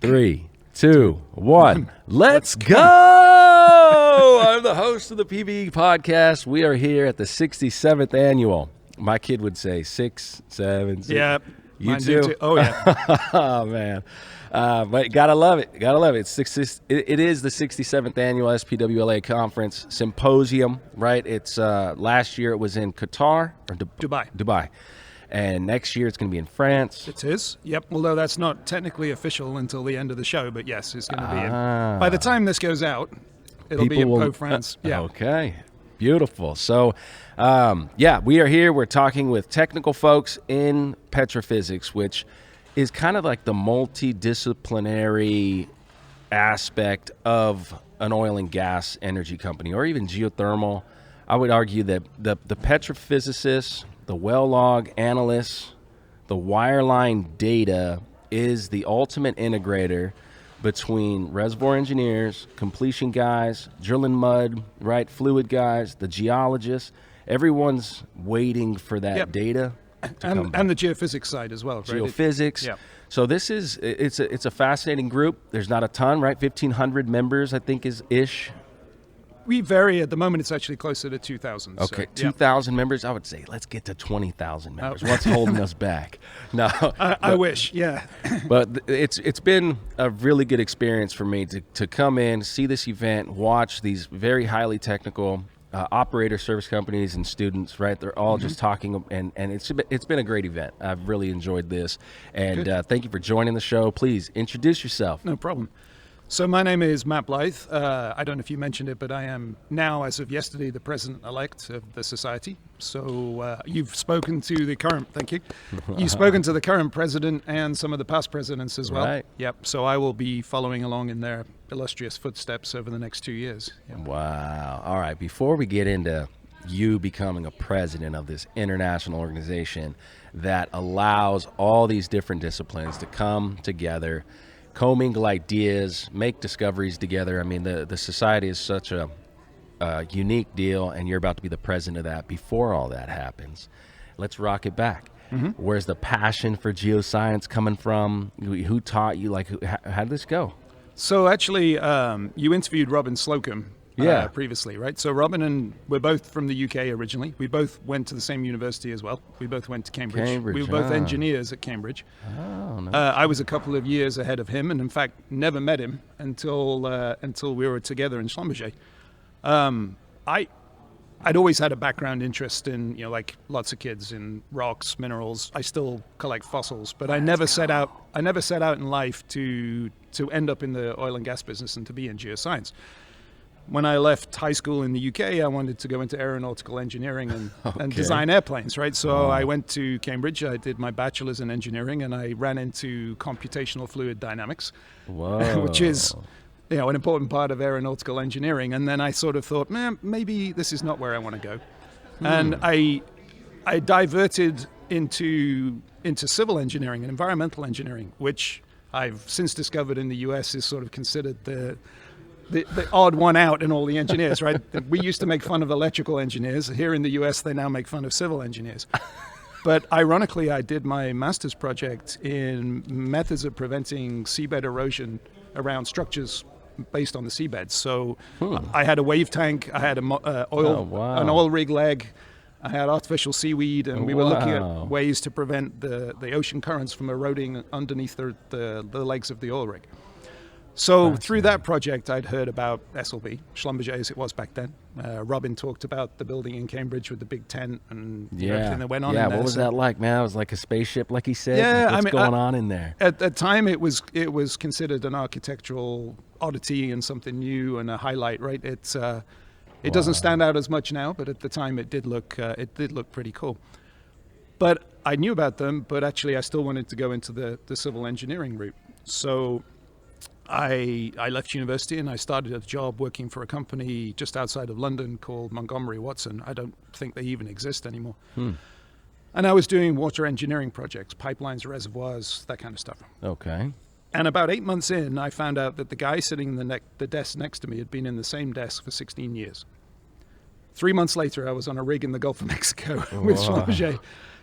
3, 2, 1. Let's go! I'm the host of the PBE podcast. We are here at the 67th annual. My kid would say 6, 7, 6. Yeah. You too? Oh, yeah. Oh, man. But gotta love it. Gotta love it. It is the 67th annual SPWLA conference symposium, right? It's last year it was in Qatar or Dubai. And next year it's going to be in France. It is. Yep. Although that's not technically official until the end of the show, but yes, it's going to be in. By the time this goes out, it'll be in Pau, France. Yeah. Okay. Beautiful. So, we are here. We're talking with technical folks in petrophysics, which is kind of like the multidisciplinary aspect of an oil and gas energy company, or even geothermal. I would argue that the petrophysicists, the well log analysts, the wireline data is the ultimate integrator between reservoir engineers, completion guys, drilling mud, right, fluid guys, the geologists. Everyone's waiting for that data and the geophysics side as well, right? Geophysics. So this is it's a fascinating group. There's not a ton, right? 1,500 members, I think, is ish. We vary. At the moment, it's actually closer to 2,000. Okay, 2,000 members. I would say let's get to 20,000 members. What's holding us back? No, I wish. Yeah, but it's been a really good experience for me to come in, see this event, watch these very highly technical operator service companies and students. Right, they're all just talking, and it's been a great event. I've really enjoyed this, and thank you for joining the show. Please introduce yourself. No problem. So my name is Matt Blyth. I don't know if you mentioned it, but I am now, as of yesterday, the President-Elect of the Society. So you've spoken to the current, thank you. You've spoken to the current president and some of the past presidents as well. Right. Yep. So I will be following along in their illustrious footsteps over the next 2 years. Yep. Wow. All right. Before we get into you becoming a president of this international organization that allows all these different disciplines to come together, commingle ideas, make discoveries together. I mean, the society is such a unique deal, and you're about to be the president of that. Before all that happens, let's rock it back. Where's the passion for geoscience coming from? Who taught you? How did this go? So actually, you interviewed Robin Slocum previously, right? So Robin and we're both from the UK originally. We both went to the same university as well. We both went to Cambridge. We were both engineers at Cambridge. Oh, no. I was a couple of years ahead of him, and in fact, never met him until we were together in Schlumberger. I'd always had a background interest in, like lots of kids, in rocks, minerals. I still collect fossils, but I never set out in life to end up in the oil and gas business and to be in geoscience. When I left high school in the UK, I wanted to go into aeronautical engineering and design airplanes, right? So I went to Cambridge, I did my bachelor's in engineering, and I ran into computational fluid dynamics, which is an important part of aeronautical engineering. And then I sort of thought, maybe this is not where I want to go. And I diverted into civil engineering and environmental engineering, which I've since discovered in the US is sort of considered the odd one out in all the engineers, right? We used to make fun of electrical engineers. Here in the US, they now make fun of civil engineers. But ironically, I did my master's project in methods of preventing seabed erosion around structures based on the seabed. So I had a wave tank, I had an oil rig leg, I had artificial seaweed, and we were looking at ways to prevent the ocean currents from eroding underneath the legs of the oil rig. So through that project, I'd heard about SLB, Schlumberger as it was back then. Robin talked about the building in Cambridge with the big tent and everything that went on in there. Yeah, what was that like, man? It was like a spaceship, like he said. Yeah, what's going on in there? At the time, it was considered an architectural oddity and something new and a highlight, right? It doesn't stand out as much now, but at the time, it did look pretty cool. But I knew about them, but actually, I still wanted to go into the civil engineering route. So I left university and I started a job working for a company just outside of London called Montgomery Watson. I don't think they even exist anymore. And I was doing water engineering projects, pipelines, reservoirs, that kind of stuff. Okay. And about 8 months in, I found out that the guy sitting in the desk next to me had been in the same desk for 16 years. 3 months later, I was on a rig in the Gulf of Mexico with Schlumberger.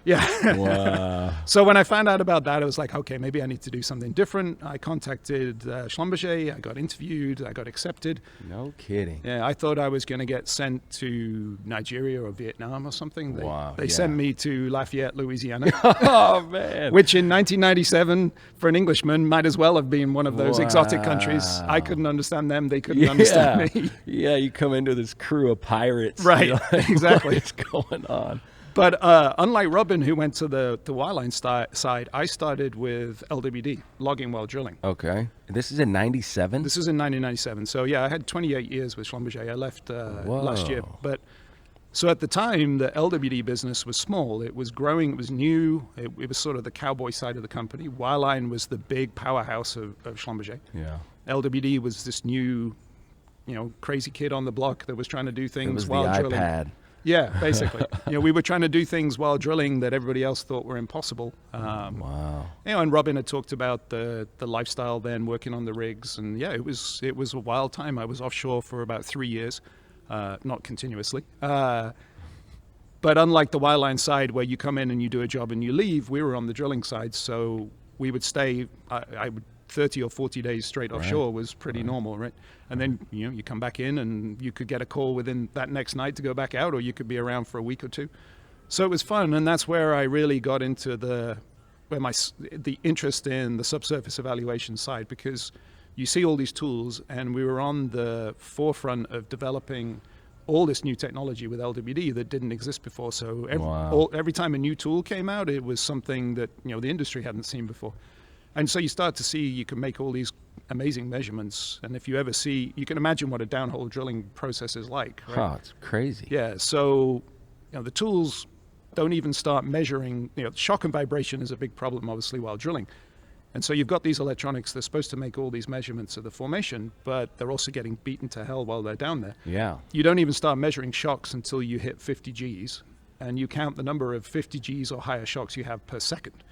Yeah. Wow. So when I found out about that, I was like, okay, maybe I need to do something different. I contacted Schlumberger. I got interviewed. I got accepted. No kidding. Yeah, I thought I was going to get sent to Nigeria or Vietnam or something. They Yeah. sent me to Lafayette, Louisiana, Oh, man. which in 1997, for an Englishman, might as well have been one of those exotic countries. I couldn't understand them. They couldn't understand me. Yeah, you come into this crew of pirates. Right, you're like, exactly. What's going on? But unlike Robin, who went to the wireline side, I started with LWD, logging while drilling. Okay. This is in 97? This is in 1997. So, yeah, I had 28 years with Schlumberger. I left last year. But so at the time, the LWD business was small. It was growing. It was new. It was sort of the cowboy side of the company. Wireline was the big powerhouse of Schlumberger. Yeah. LWD was this new, crazy kid on the block that was trying to do It things was the while drilling. iPad. Yeah, basically. We were trying to do things while drilling that everybody else thought were impossible. Wow. And Robin had talked about the lifestyle then, working on the rigs, and yeah, it was a wild time. I was offshore for about 3 years, not continuously. But unlike the wireline side, where you come in and you do a job and you leave, we were on the drilling side, so we would stay. I would 30 or 40 days straight offshore was pretty normal, right? And then you come back in and you could get a call within that next night to go back out, or you could be around for a week or two. So it was fun, and that's where I really got into the interest in the subsurface evaluation side, because you see all these tools, and we were on the forefront of developing all this new technology with LWD that didn't exist before. So every time a new tool came out, it was something that the industry hadn't seen before. And so you start to see you can make all these amazing measurements. And if you ever see, you can imagine what a downhole drilling process is like. Right? Oh, it's crazy. Yeah. So, the tools don't even start measuring, shock and vibration is a big problem, obviously, while drilling. And so you've got these electronics, they're supposed to make all these measurements of the formation, but they're also getting beaten to hell while they're down there. Yeah. You don't even start measuring shocks until you hit 50 Gs, and you count the number of 50 Gs or higher shocks you have per second.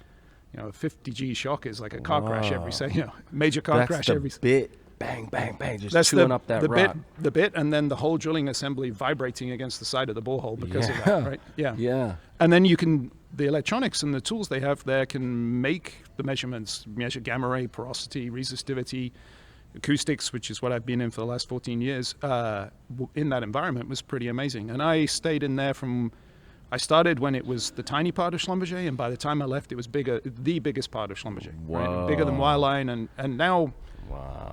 A 50 G shock is like a car crash every second. Major car crash every second. Bit, bang, bang, bang, just That's chewing up that rock. The bit, and then the whole drilling assembly vibrating against the side of the borehole because of that, right? Yeah. Yeah. And then the electronics and the tools they have there can make the measurements, measure gamma ray, porosity, resistivity, acoustics, which is what I've been in for the last 14 years. In that environment was pretty amazing. And I stayed in there I started when it was the tiny part of Schlumberger, and by the time I left, it was the biggest part of Schlumberger, right? Bigger than Wireline, and now,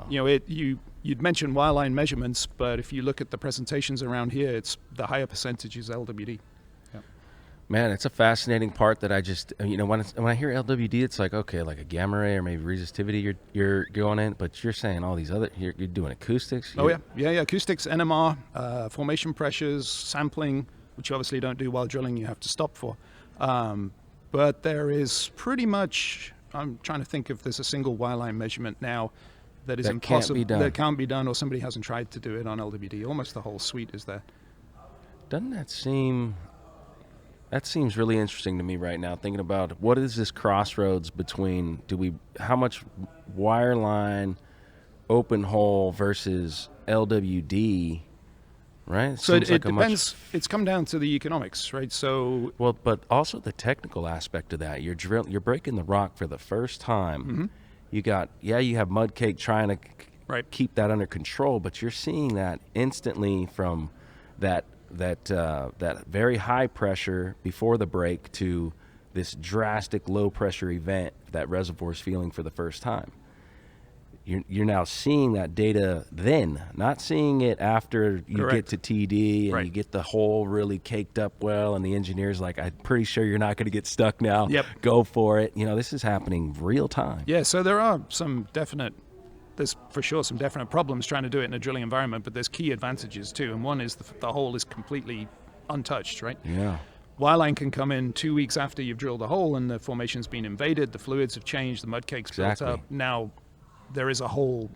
you'd mentioned Wireline measurements, but if you look at the presentations around here, it's the higher percentage is LWD. Yeah. Man, it's a fascinating part that I just, when I hear LWD, it's like, okay, like a gamma ray or maybe resistivity you're going in, but you're saying all these other, you're doing acoustics. Yeah, acoustics, NMR, formation pressures, sampling, which you obviously don't do while drilling, you have to stop for. But there is pretty much, I'm trying to think if there's a single wireline measurement now that is impossible, that can't be done, or somebody hasn't tried to do it on LWD. Almost the whole suite is there. Doesn't that seems really interesting to me right now, thinking about what is this crossroads between, how much wireline, open hole versus LWD, right? So it depends. It's come down to the economics, right? So but also the technical aspect of that. You're breaking the rock for the first time. Mm-hmm. You have mud cake trying to keep that under control, but you're seeing that instantly from that very high pressure before the break to this drastic low pressure event that reservoir's feeling for the first time. You're now seeing that data then, not seeing it after you get to TD and you get the hole really caked up well, and the engineer's like, I'm pretty sure you're not going to get stuck now. Yep. Go for it. This is happening real time. Yeah, so there's for sure some definite problems trying to do it in a drilling environment, but there's key advantages too, and one is the hole is completely untouched, right? Yeah. Wireline can come in 2 weeks after you've drilled a hole and the formation's been invaded, the fluids have changed, the mud cake's built up. Now, there is a whole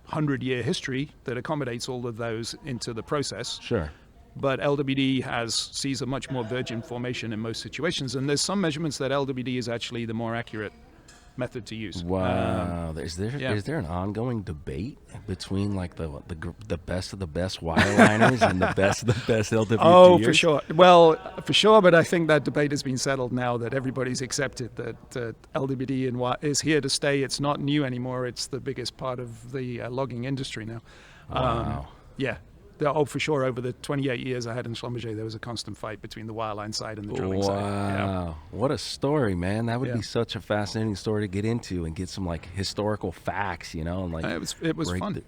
100-year history that accommodates all of those into the process. Sure. But LWD sees a much more virgin formation in most situations, and there's some measurements that LWD is actually the more accurate method to use. Wow. Is there an ongoing debate between like the best of the best wireliners and the best of the best LWDers? Oh, for sure. Well, for sure, but I think that debate has been settled now, that everybody's accepted that LWD is here to stay. It's not new anymore. It's the biggest part of the logging industry now. Wow. Yeah. Oh, for sure. Over the 28 years I had in Schlumberger, there was a constant fight between the wireline side and the drilling side. Wow. What a story, man. That would be such a fascinating story to get into and get some like historical facts, and like it was fun.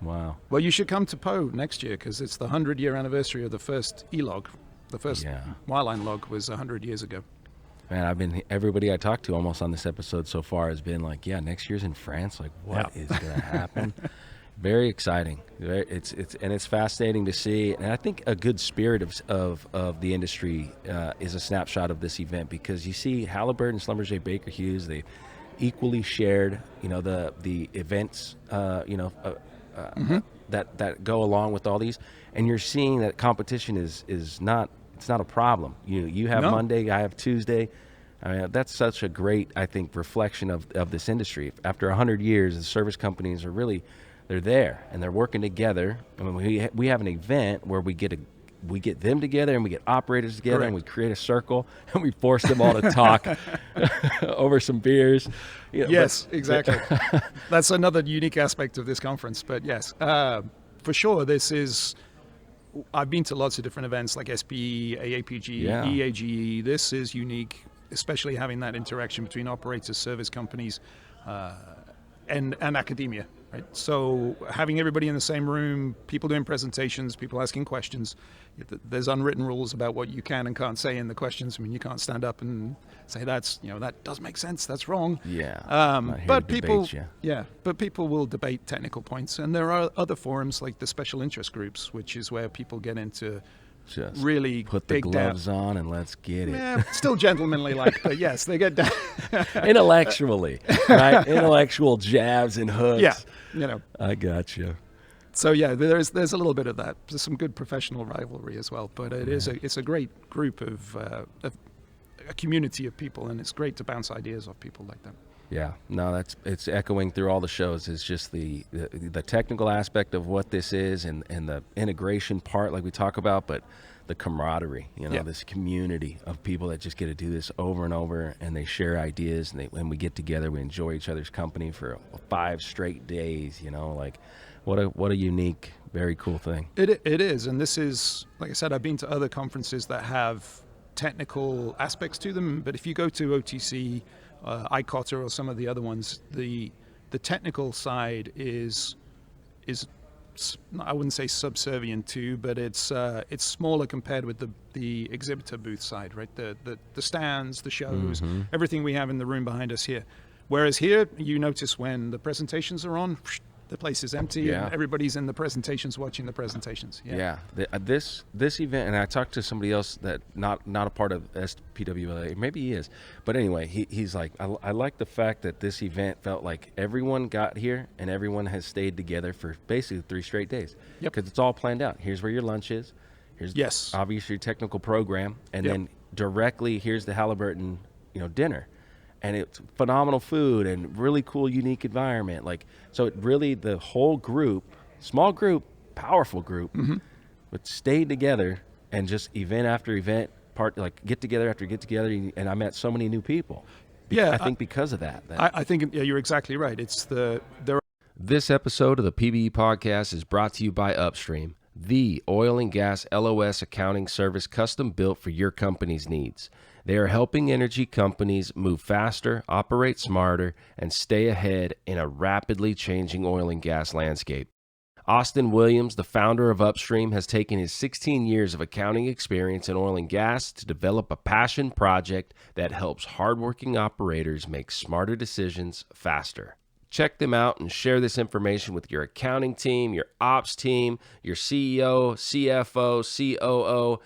Wow. Well, you should come to Poe next year because it's the 100-year anniversary of the first E-log. The first wireline log was 100 years ago. Man, everybody I talked to almost on this episode so far has been like, yeah, next year's in France. Like, what is going to happen? Very exciting. It's fascinating to see, and I think a good spirit of the industry is a snapshot of this event, because you see Halliburton, Schlumberger, Baker Hughes, they equally shared, the events, that go along with all these, and you're seeing that competition is not a problem. You have Monday, I have Tuesday. I mean, that's such a great, I think, reflection of this industry. After 100 years, the service companies are really. They're there and they're working together. I mean, we have an event where we get them together and we get operators together. Correct. And we create a circle and we force them all to talk over some beers. Yes, exactly. That's another unique aspect of this conference. But yes, for sure, I've been to lots of different events like SPE, AAPG, EAGE. This is unique, especially having that interaction between operators, service companies, and academia. Right. So having everybody in the same room, people doing presentations, people asking questions. There's unwritten rules about what you can and can't say in the questions. I mean, you can't stand up and say that does make sense. That's wrong. Yeah. But people will debate technical points, and there are other forums like the special interest groups, which is where people get into. Just really put the gloves on and let's get it. Yeah, still gentlemanly like, but yes, they get down. Intellectually, right? Intellectual jabs and hooks. Yeah, I got you. So yeah, there's a little bit of that. There's some good professional rivalry as well, but it's a great group of a community of people, and it's great to bounce ideas off people like that. Yeah, no, it's echoing through all the shows. It's just the technical aspect of what this is, and the integration part, like we talk about, but the camaraderie, this community of people that just get to do this over and over, and they share ideas, and when we get together, we enjoy each other's company for 5 straight days. Like what a unique, very cool thing. It is, and this is, like I said, I've been to other conferences that have technical aspects to them, but if you go to OTC, ICOTA, or some of the other ones, the technical side is I wouldn't say subservient to, but it's smaller compared with the exhibitor booth side, right? The stands, the shows, everything we have in the room behind us here. Whereas here, you notice when the presentations are on, the place is empty and everybody's in the presentations watching the presentations. This event, and I talked to somebody else that not a part of SPWLA, maybe he is, but anyway, he's like, I like the fact that this event felt like everyone got here and everyone has stayed together for basically 3 straight days, because it's all planned out. Here's where your lunch is, here's obviously your technical program, and then directly here's the Halliburton dinner. And it's phenomenal food and really cool, unique environment. Like, so it really, the whole group, small group, powerful group, but stayed together and just event after event, get together after get together. And I met so many new people. I think because of that. I think you're exactly right. This episode of the PBE podcast is brought to you by Upstream, the oil and gas LOS accounting service custom built for your company's needs. They are helping energy companies move faster, operate smarter, and stay ahead in a rapidly changing oil and gas landscape. Austin Williams, the founder of Upstream, has taken his 16 years of accounting experience in oil and gas to develop a passion project that helps hardworking operators make smarter decisions faster. Check them out and share this information with your accounting team, your ops team, your CEO, CFO, COO.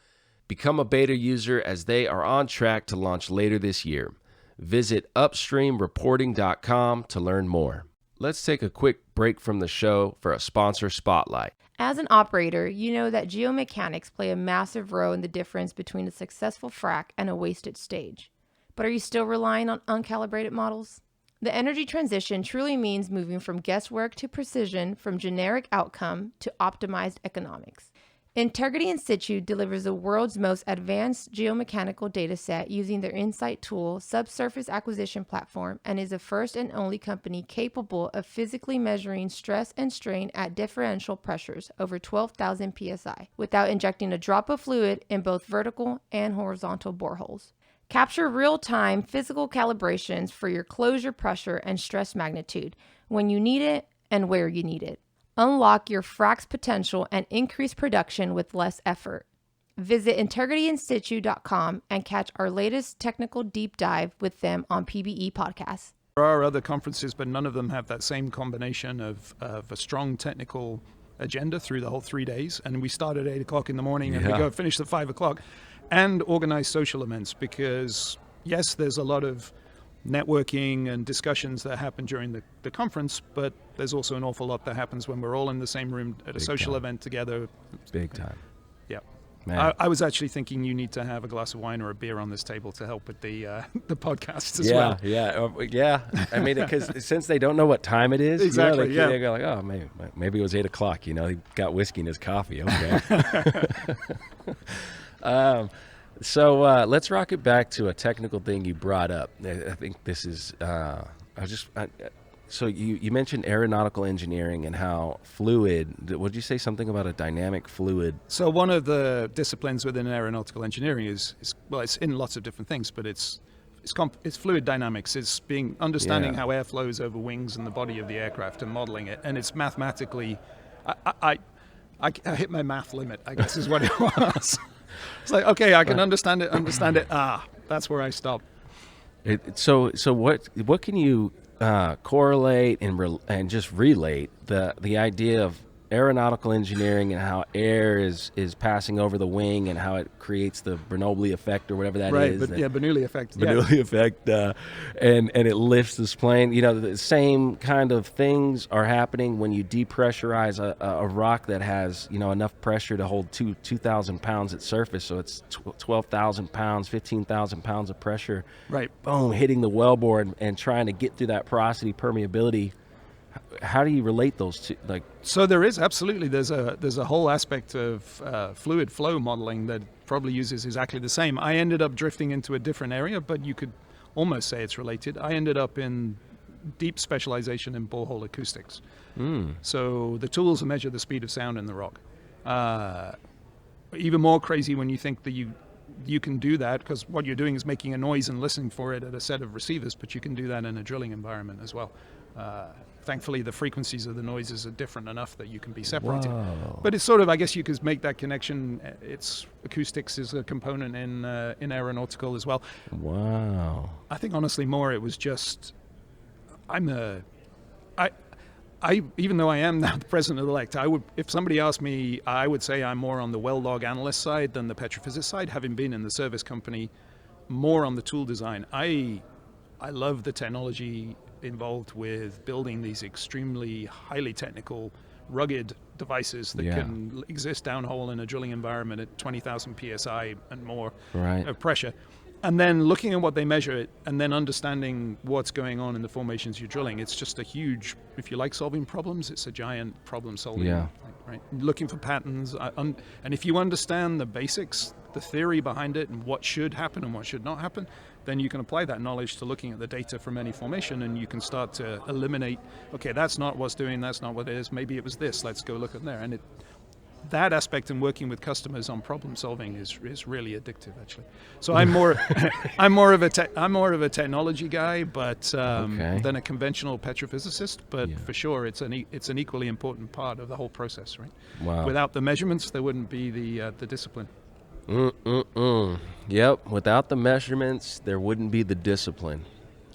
Become a beta user as they are on track to launch later this year. Visit upstreamreporting.com to learn more. Let's take a quick break from the show for a sponsor spotlight. As an operator, you know that geomechanics play a massive role in the difference between a successful frac and a wasted stage. But are you still relying on uncalibrated models? The energy transition truly means moving from guesswork to precision, from generic outcome to optimized economics. Integrity In Situ delivers the world's most advanced geomechanical data set using their Insight tool, subsurface acquisition platform, and is the first and only company capable of physically measuring stress and strain at differential pressures over 12,000 psi without injecting a drop of fluid in both vertical and horizontal boreholes. Capture real-time physical calibrations for your closure pressure and stress magnitude when you need it and where you need it. Unlock your fracs potential and increase production with less effort. Visit integrityinsitu.com and catch our latest technical deep dive with them on PBE Podcasts. There are other conferences, but none of them have that same combination of a strong technical agenda through the whole 3 days. And we start at 8 o'clock in the morning and we go finish at 5 o'clock. And organize social events because, yes, there's a lot of networking and discussions that happen during the conference, but there's also an awful lot that happens when we're all in the same room at a social event together. Big time. Yeah. Man. I was actually thinking you need to have a glass of wine or a beer on this table to help with the podcast as well. Yeah. I mean, because since they don't know what time it is, exactly, they go like, oh, maybe it was 8 o'clock. He got whiskey in his coffee. Okay. So let's rock it back to a technical thing you brought up. I think this is, so you mentioned aeronautical engineering and how fluid, would you say something about a dynamic fluid? So one of the disciplines within aeronautical engineering is it's in lots of different things, but it's fluid dynamics. It's understanding how air flows over wings and the body of the aircraft and modeling it. And it's mathematically, I hit my math limit, I guess is what it was. It's like, okay, I can understand it. That's where I stop. So what can you correlate and just relate the idea of aeronautical engineering and how air is passing over the wing and how it creates the Bernoulli effect or whatever that is. Bernoulli effect. Bernoulli effect, and it lifts this plane. The same kind of things are happening when you depressurize a rock that has enough pressure to hold 2,000 pounds at surface. So it's 12,000 pounds, 15,000 pounds of pressure. Right. Boom, hitting the wellbore and trying to get through that porosity, permeability. How do you relate those two? So there's a whole aspect of fluid flow modeling that probably uses exactly the same. I ended up drifting into a different area, but you could almost say it's related. I ended up in deep specialization in borehole acoustics. So the tools measure the speed of sound in the rock. Even more crazy when you think that you can do that, because what you're doing is making a noise and listening for it at a set of receivers, but you can do that in a drilling environment as well. Thankfully, the frequencies of the noises are different enough that you can be separated. Whoa. But it's sort of, I guess you could make that connection. Acoustics is a component in aeronautical as well. Wow. I think honestly more it was just, even though I am now the President-Elect, if somebody asked me, I would say I'm more on the well log analyst side than the Petrophysics side, having been in the service company, more on the tool design. I love the technology involved with building these extremely highly technical, rugged devices that can exist downhole in a drilling environment at 20,000 psi and more of pressure. And then looking at what they measure and then understanding what's going on in the formations you're drilling. It's just a huge, if you like solving problems, it's a giant problem solving. Right? Looking for patterns. And if you understand the basics, the theory behind it and what should happen and what should not happen, then you can apply that knowledge to looking at the data from any formation and you can start to eliminate, okay, that's not what's doing, that's not what it is, maybe it was this, let's go look at there. And that aspect in working with customers on problem solving is really addictive, actually. So I'm more of a technology guy, but than a conventional petrophysicist. But for sure, it's an equally important part of the whole process, right? Wow. Without the measurements, there wouldn't be the discipline. Yep. Without the measurements, there wouldn't be the discipline.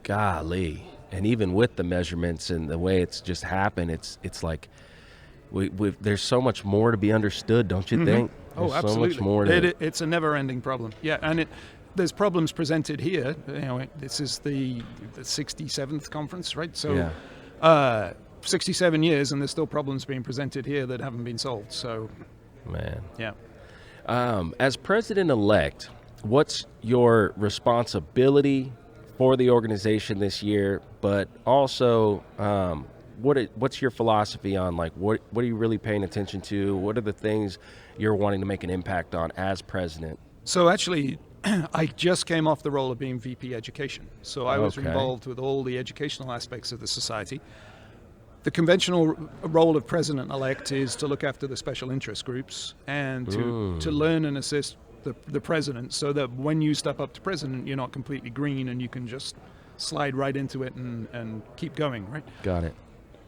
Golly. And even with the measurements and the way it's just happened, it's like there's so much more to be understood, don't you think? There's absolutely. So much more it's a never-ending problem. Yeah, and there's problems presented here. This is the 67th conference, right? So 67 years, and there's still problems being presented here that haven't been solved. So, man. Yeah. As President-Elect, what's your responsibility for the organization this year? but also what's your philosophy on like what are you really paying attention to? What are the things you're wanting to make an impact on as president? So actually, I just came off the role of being VP Education. So I was involved with all the educational aspects of the society. The conventional role of President-Elect is to look after the special interest groups and to learn and assist the president so that when you step up to president, you're not completely green and you can just slide right into it and keep going, right? Got it.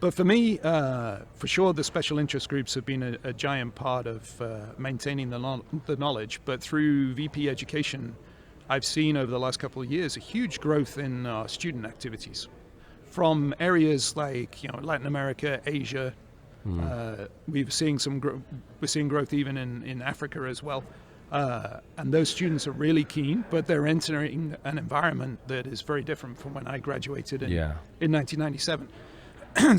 But for me, for sure, the special interest groups have been a giant part of maintaining the knowledge. But through VP Education, I've seen over the last couple of years a huge growth in student activities from areas like Latin America, Asia. We're seeing growth even in Africa as well. And those students are really keen, but they're entering an environment that is very different from when I graduated in 1997.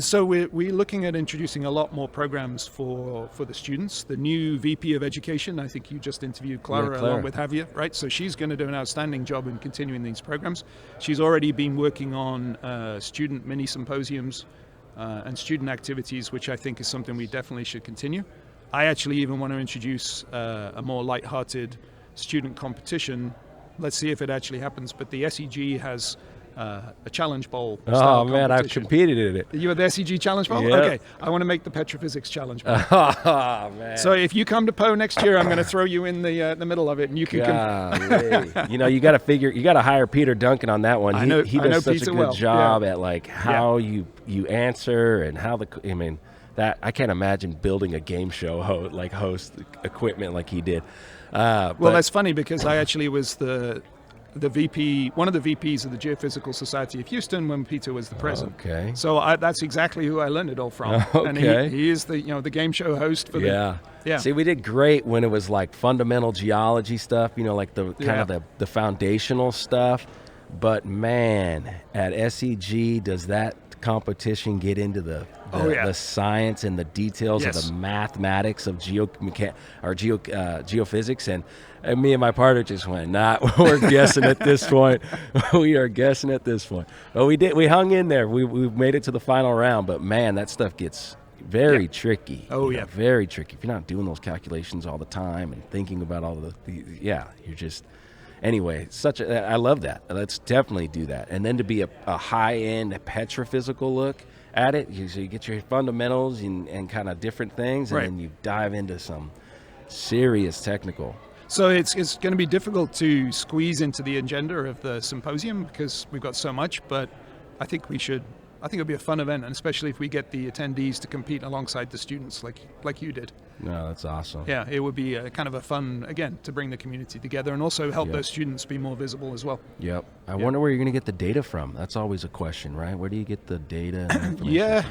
So we're looking at introducing a lot more programs for the students. The new VP of Education, I think you just interviewed Clara along with Javier, right? So she's going to do an outstanding job in continuing these programs. She's already been working on student mini symposiums and student activities, which I think is something we definitely should continue. I actually even want to introduce a more lighthearted student competition. Let's see if it actually happens. But the SEG has a challenge bowl. Oh man, I've competed in it. You were the SEG challenge bowl? Yep. Okay, I want to make the Petrophysics challenge bowl. Oh man. So if you come to Po next year, I'm going to throw you in the middle of it, and you can. You got to hire Peter Duncan on that one. He does such Peter a good job at like how you answer and how that I can't imagine building a game show host equipment like he did. Well, that's funny because I actually was the VP, one of the VPs of the Geophysical Society of Houston when Peter was the president. Okay. So that's exactly who I learned it all from. Okay. And he is the the game show host for yeah. Yeah. See, we did great when it was like fundamental geology stuff, like the kind of the foundational stuff. But man, at SEG, does that competition get into the science and the details of the mathematics of geophysics, and me and my partner just went, we're guessing at this point. We are guessing at this point. But we hung in there. We made it to the final round, but man, that stuff gets very tricky. Very tricky. If you're not doing those calculations all the time and thinking about all you're just... Anyway, I love that. Let's definitely do that. And then to be a high-end petrophysical look at it, so you get your fundamentals and kind of different things, and then you dive into some serious technical. So it's going to be difficult to squeeze into the agenda of the symposium because we've got so much, but I think it'll be a fun event, and especially if we get the attendees to compete alongside the students like you did. No, that's awesome. Yeah, it would be kind of a fun, again, to bring the community together and also help those students be more visible as well. Yep. I wonder where you're going to get the data from. That's always a question, right? Where do you get the data and information?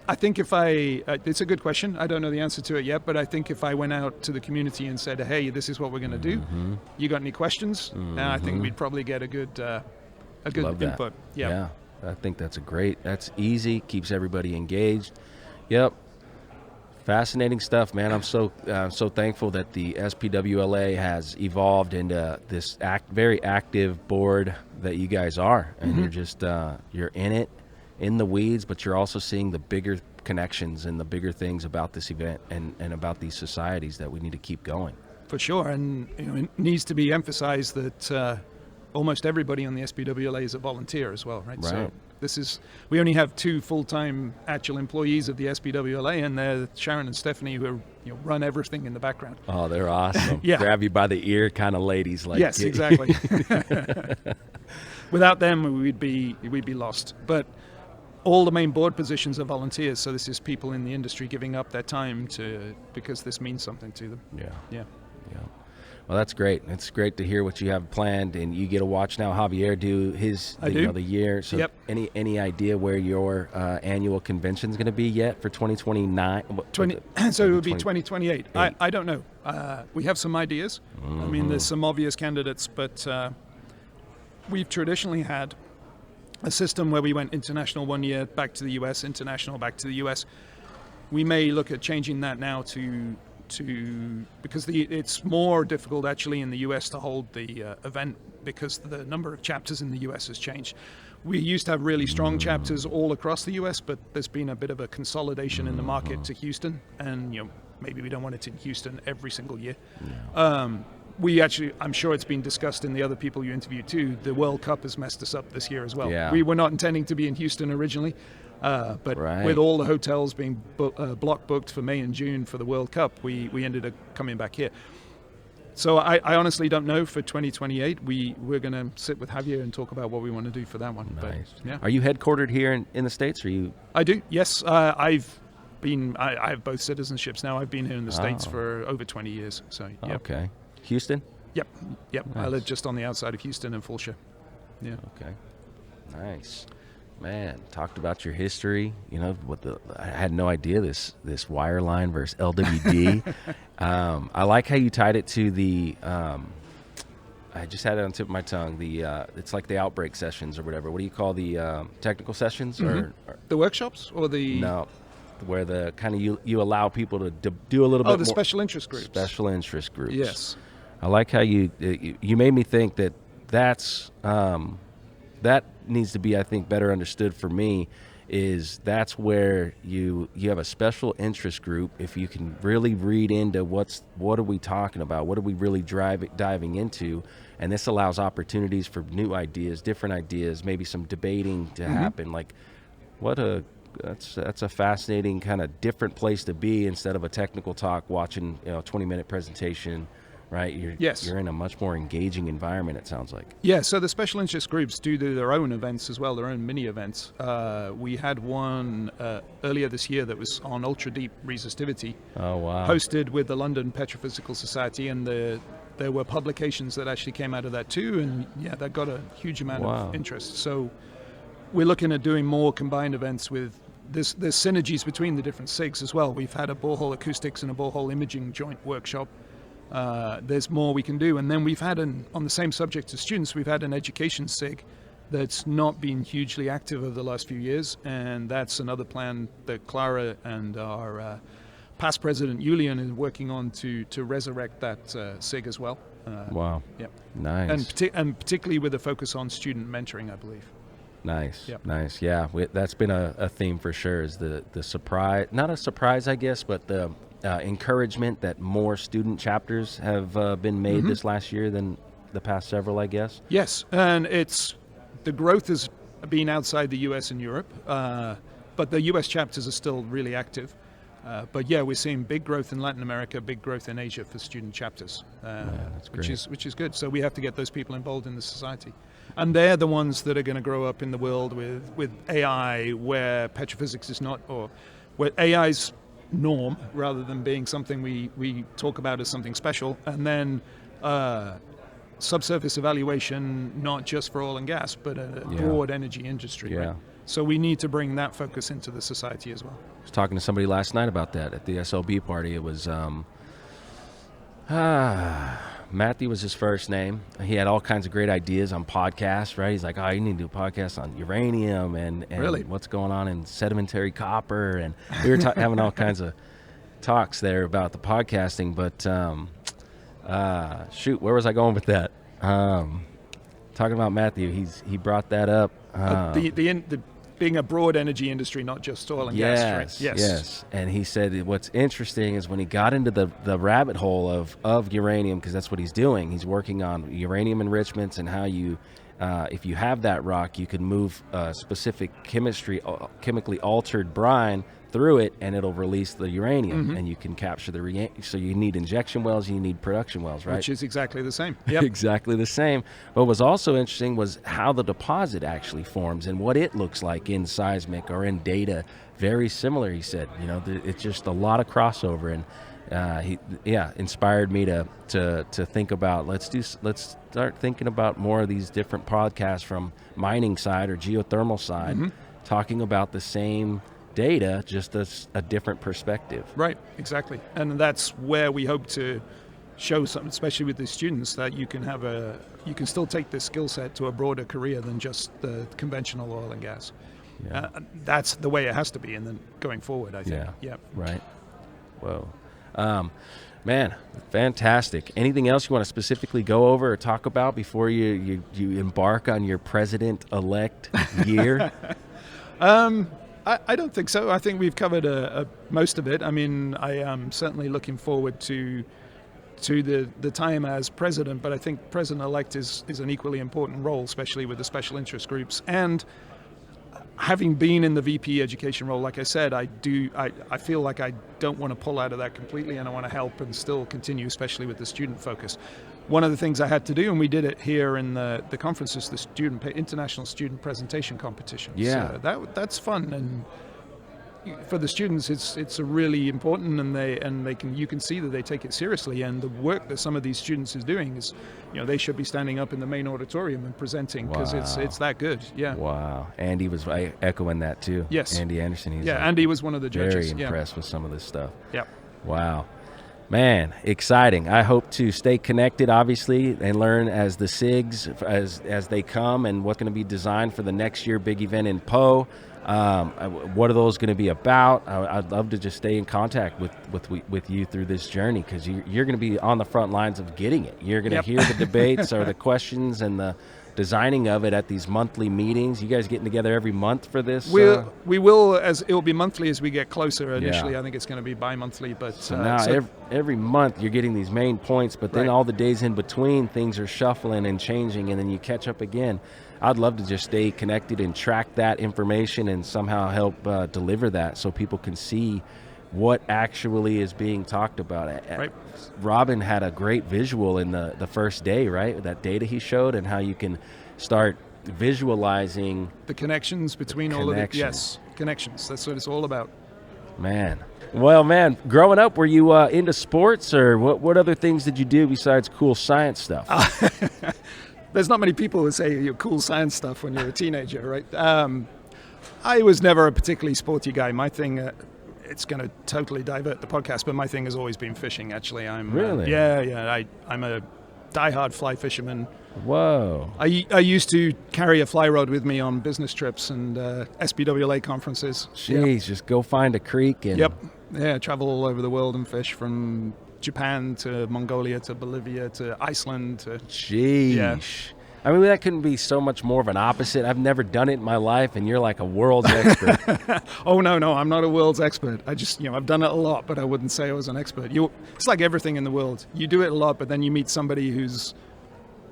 I think it's a good question. I don't know the answer to it yet, but I think if I went out to the community and said, hey, this is what we're going to do, you got any questions? And I think we'd probably get a good input. Yeah. I think that's easy, keeps everybody engaged. Yep. Fascinating stuff, man. I'm so thankful that the SPWLA has evolved into this very active board that you guys are, and you're just you're in it, in the weeds, but you're also seeing the bigger connections and the bigger things about this event and about these societies that we need to keep going. For sure, and it needs to be emphasized that almost everybody on the SPWLA is a volunteer as well, right? So we only have 2 full-time actual employees of the SPWLA, and they're Sharon and Stephanie, who run everything in the background. Oh, they're awesome. Grab you by the ear kind of ladies. Yes, exactly. Without them, we'd be lost. But all the main board positions are volunteers, so this is people in the industry giving up their time because this means something to them. Yeah. Well, that's great. It's great to hear what you have planned, and you get to watch now Javier do the year. So, any idea where your annual convention is going to be yet for 2029? So it would be 2028. I don't know. We have some ideas. I mean, there's some obvious candidates, but we've traditionally had a system where we went international 1 year, back to the US, international, back to the US. We may look at changing that now because it's more difficult actually in the US to hold the event because the number of chapters in the US has changed. We used to have really strong chapters all across the U.S., but there's been a bit of a consolidation in the market to Houston, and maybe we don't want it in Houston every single year. We actually, I'm sure it's been discussed in the other people you interviewed too. The World Cup has messed us up this year as well. Yeah. We were not intending to be in Houston originally, but with all the hotels being block booked for May and June for the World Cup, we ended up coming back here. So I honestly don't know for 2028. We're going to sit with Javier and talk about what we want to do for that one. Nice. But, yeah. Are you headquartered here in the States? Or are you? I do, yes. I have both citizenships now. I've been here in the States for over 20 years. So yep. Okay. Houston? Yep. Nice. I live just on the outside of Houston and Fulshire. Yeah. Okay. Nice. Man, talked about your history. I had no idea this Wireline versus LWD. I like how you tied it to the. I just had it on the tip of my tongue. It's like the outbreak sessions or whatever. What do you call the technical sessions or the workshops or the? No, where the kind of you allow people to do a little bit. Oh, the more special interest groups. Special interest groups. Yes. I like how you made me think that's. That needs to be, I think, better understood for me, is that's where you have a special interest group. If you can really read into what are we talking about, what are we really diving into, and this allows opportunities for new ideas, different ideas, maybe some debating to happen. Like, that's a fascinating kind of different place to be instead of a technical talk, watching 20-minute presentation. Right, you're in a much more engaging environment, it sounds like. Yeah, so the special interest groups do their own events as well, their own mini events. We had one earlier this year that was on ultra-deep resistivity. Oh, wow. Hosted with the London Petrophysical Society, and there were publications that actually came out of that too, and yeah, that got a huge amount of interest. So we're looking at doing more combined events with there's synergies between the different SIGs as well. We've had a borehole acoustics and a borehole imaging joint workshop. There's more we can do. And then we've had, on the same subject as students, we've had an education SIG that's not been hugely active over the last few years. And that's another plan that Clara and our past president, Julian, is working on to resurrect that SIG as well. Wow. Yeah. Nice. And particularly with a focus on student mentoring, I believe. Nice. Yep. Nice. Yeah. That's been a theme for sure, is the surprise, not a surprise, I guess, but the encouragement that more student chapters have been made this last year than the past several, I guess. Yes, and the growth has been outside the US and Europe, but the US chapters are still really active. But yeah, we're seeing big growth in Latin America, big growth in Asia for student chapters, that's great. which is good. So we have to get those people involved in the society. And they're the ones that are going to grow up in the world with AI, where petrophysics is not, or where AI's norm rather than being something we talk about as something special, and then subsurface evaluation, not just for oil and gas, but a broad energy industry. Yeah. Right? So we need to bring that focus into the society as well. I was talking to somebody last night about that at the SLB party. It was Matthew was his first name. He had all kinds of great ideas on podcasts, right? He's like, you need to do a podcast on uranium and really? What's going on in sedimentary copper. And we were having all kinds of talks there about the podcasting. But where was I going with that? Talking about Matthew, he brought that up. The being a broad energy industry, not just oil and gas, right? Yes. And he said what's interesting is when he got into the rabbit hole of uranium, because that's what he's doing. He's working on uranium enrichments and how you, if you have that rock, you can move specific chemically altered brine through it, and it'll release the uranium, and you can capture the so you need injection wells, you need production wells, right? Which is exactly the same. Yep. Exactly the same. What was also interesting was how the deposit actually forms and what it looks like in seismic or in data. Very similar, he said. It's just a lot of crossover, and he inspired me to think about let's start thinking about more of these different podcasts from mining side or geothermal side, talking about the same data, just a different perspective. Right, exactly. And that's where we hope to show something, especially with the students, that you can still take this skill set to a broader career than just the conventional oil and gas. That's the way it has to be, and then going forward, I think. Yeah. Right. Whoa. Man, fantastic. Anything else you want to specifically go over or talk about before you embark on your President-Elect year? I don't think so. I think we've covered most of it. I mean, I am certainly looking forward to the time as president, but I think President-Elect is an equally important role, especially with the special interest groups. And having been in the VP education role, like I said, I feel like I don't want to pull out of that completely, and I want to help and still continue, especially with the student focus. One of the things I had to do, and we did it here in the conference, is the International Student Presentation Competition. Yeah. So that's fun, and for the students, it's a really important, and you can see that they take it seriously. And the work that some of these students is doing is, they should be standing up in the main auditorium and presenting, because it's that good. Yeah. Wow. Andy was echoing that too. Yes. Andy Anderson. He's Andy was one of the judges. Very impressed with some of this stuff. Yeah. Wow. Man, exciting. I hope to stay connected, obviously, and learn as the SIGs, as they come, and what's going to be designed for the next year big event in Poe. What are those going to be about? I'd love to just stay in contact with you through this journey, because you're going to be on the front lines of getting it. You're going to hear the debates or the questions and the designing of it at these monthly meetings. You guys getting together every month for this? We will, as it will be monthly as we get closer. Initially, I think it's going to be bi-monthly, but so now every month you're getting these main points, but then all the days in between, things are shuffling and changing, and then you catch up again. I'd love to just stay connected and track that information and somehow help deliver that so people can see what actually is being talked about. Right. Robin had a great visual in the first day, right? That data he showed, and how you can start visualizing the connections between all of it. Yes, connections. That's what it's all about. Man. Well, man, growing up, were you into sports, or what other things did you do besides cool science stuff? There's not many people who say you're cool science stuff when you're a teenager, right? I was never a particularly sporty guy. My thing, it's going to totally divert the podcast, but my thing has always been fishing, actually. Really? I'm a diehard fly fisherman. Whoa. I used to carry a fly rod with me on business trips and SPWLA conferences. Jeez, just go find a creek and... Yep. Yeah, travel all over the world and fish, from Japan to Mongolia to Bolivia to Iceland to... Sheesh. Yeah. I mean, that couldn't be so much more of an opposite. I've never done it in my life, and you're like a world's expert. Oh, no, I'm not a world's expert. I just, I've done it a lot, but I wouldn't say I was an expert. It's like everything in the world. You do it a lot, but then you meet somebody who's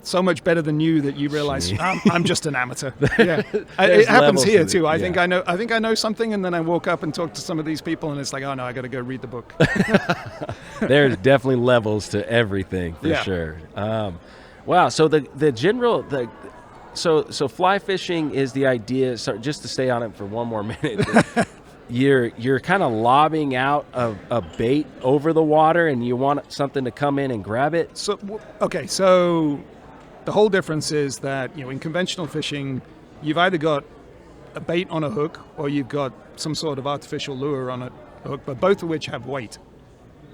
so much better than you that you realize I'm just an amateur. Yeah, it happens here too. I think I know something, and then I walk up and talk to some of these people, and it's like, oh no, I got to go read the book. There's definitely levels to everything for sure. Wow. So so fly fishing is the idea. So just to stay on it for one more minute. You're kind of lobbing out a bait over the water, and you want something to come in and grab it. So the whole difference is that, in conventional fishing, you've either got a bait on a hook or you've got some sort of artificial lure on a hook, but both of which have weight.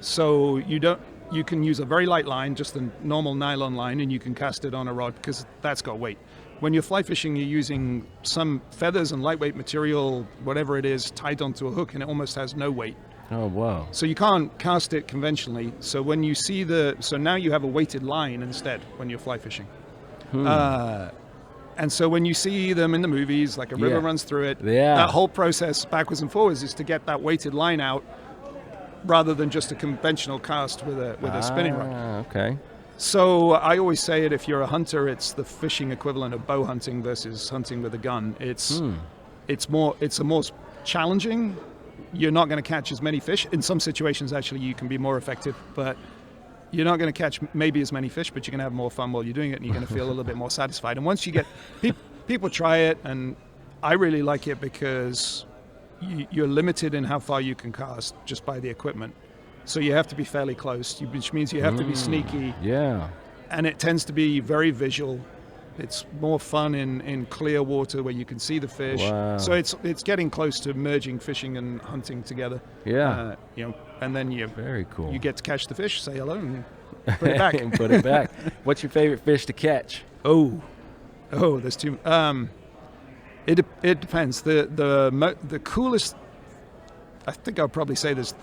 So you can use a very light line, just a normal nylon line, and you can cast it on a rod because that's got weight. When you're fly fishing, you're using some feathers and lightweight material, whatever it is, tied onto a hook, and it almost has no weight. Oh, wow. So you can't cast it conventionally. So when you see so now you have a weighted line instead when you're fly fishing. And so when you see them in the movies, like a river runs through it, that whole process backwards and forwards is to get that weighted line out rather than just a conventional cast with a spinning rod. Okay. So I always say it, if you're a hunter, it's the fishing equivalent of bow hunting versus hunting with a gun. It's a more challenging. You're not going to catch as many fish. In some situations, actually, you can be more effective, but you're not going to catch maybe as many fish, but you're going to have more fun while you're doing it, and you're going to feel a little bit more satisfied. And once you get people try it, and I really like it because you're limited in how far you can cast just by the equipment. So you have to be fairly close, which means you have to be sneaky. Yeah. And it tends to be very visual. It's more fun in clear water where you can see the fish. Wow. So it's getting close to merging fishing and hunting together. Yeah. And then very cool. You get to catch the fish, say hello, and put it back. And put it back. What's your favorite fish to catch? Oh, there's two. It depends. The coolest I think I'll probably say there's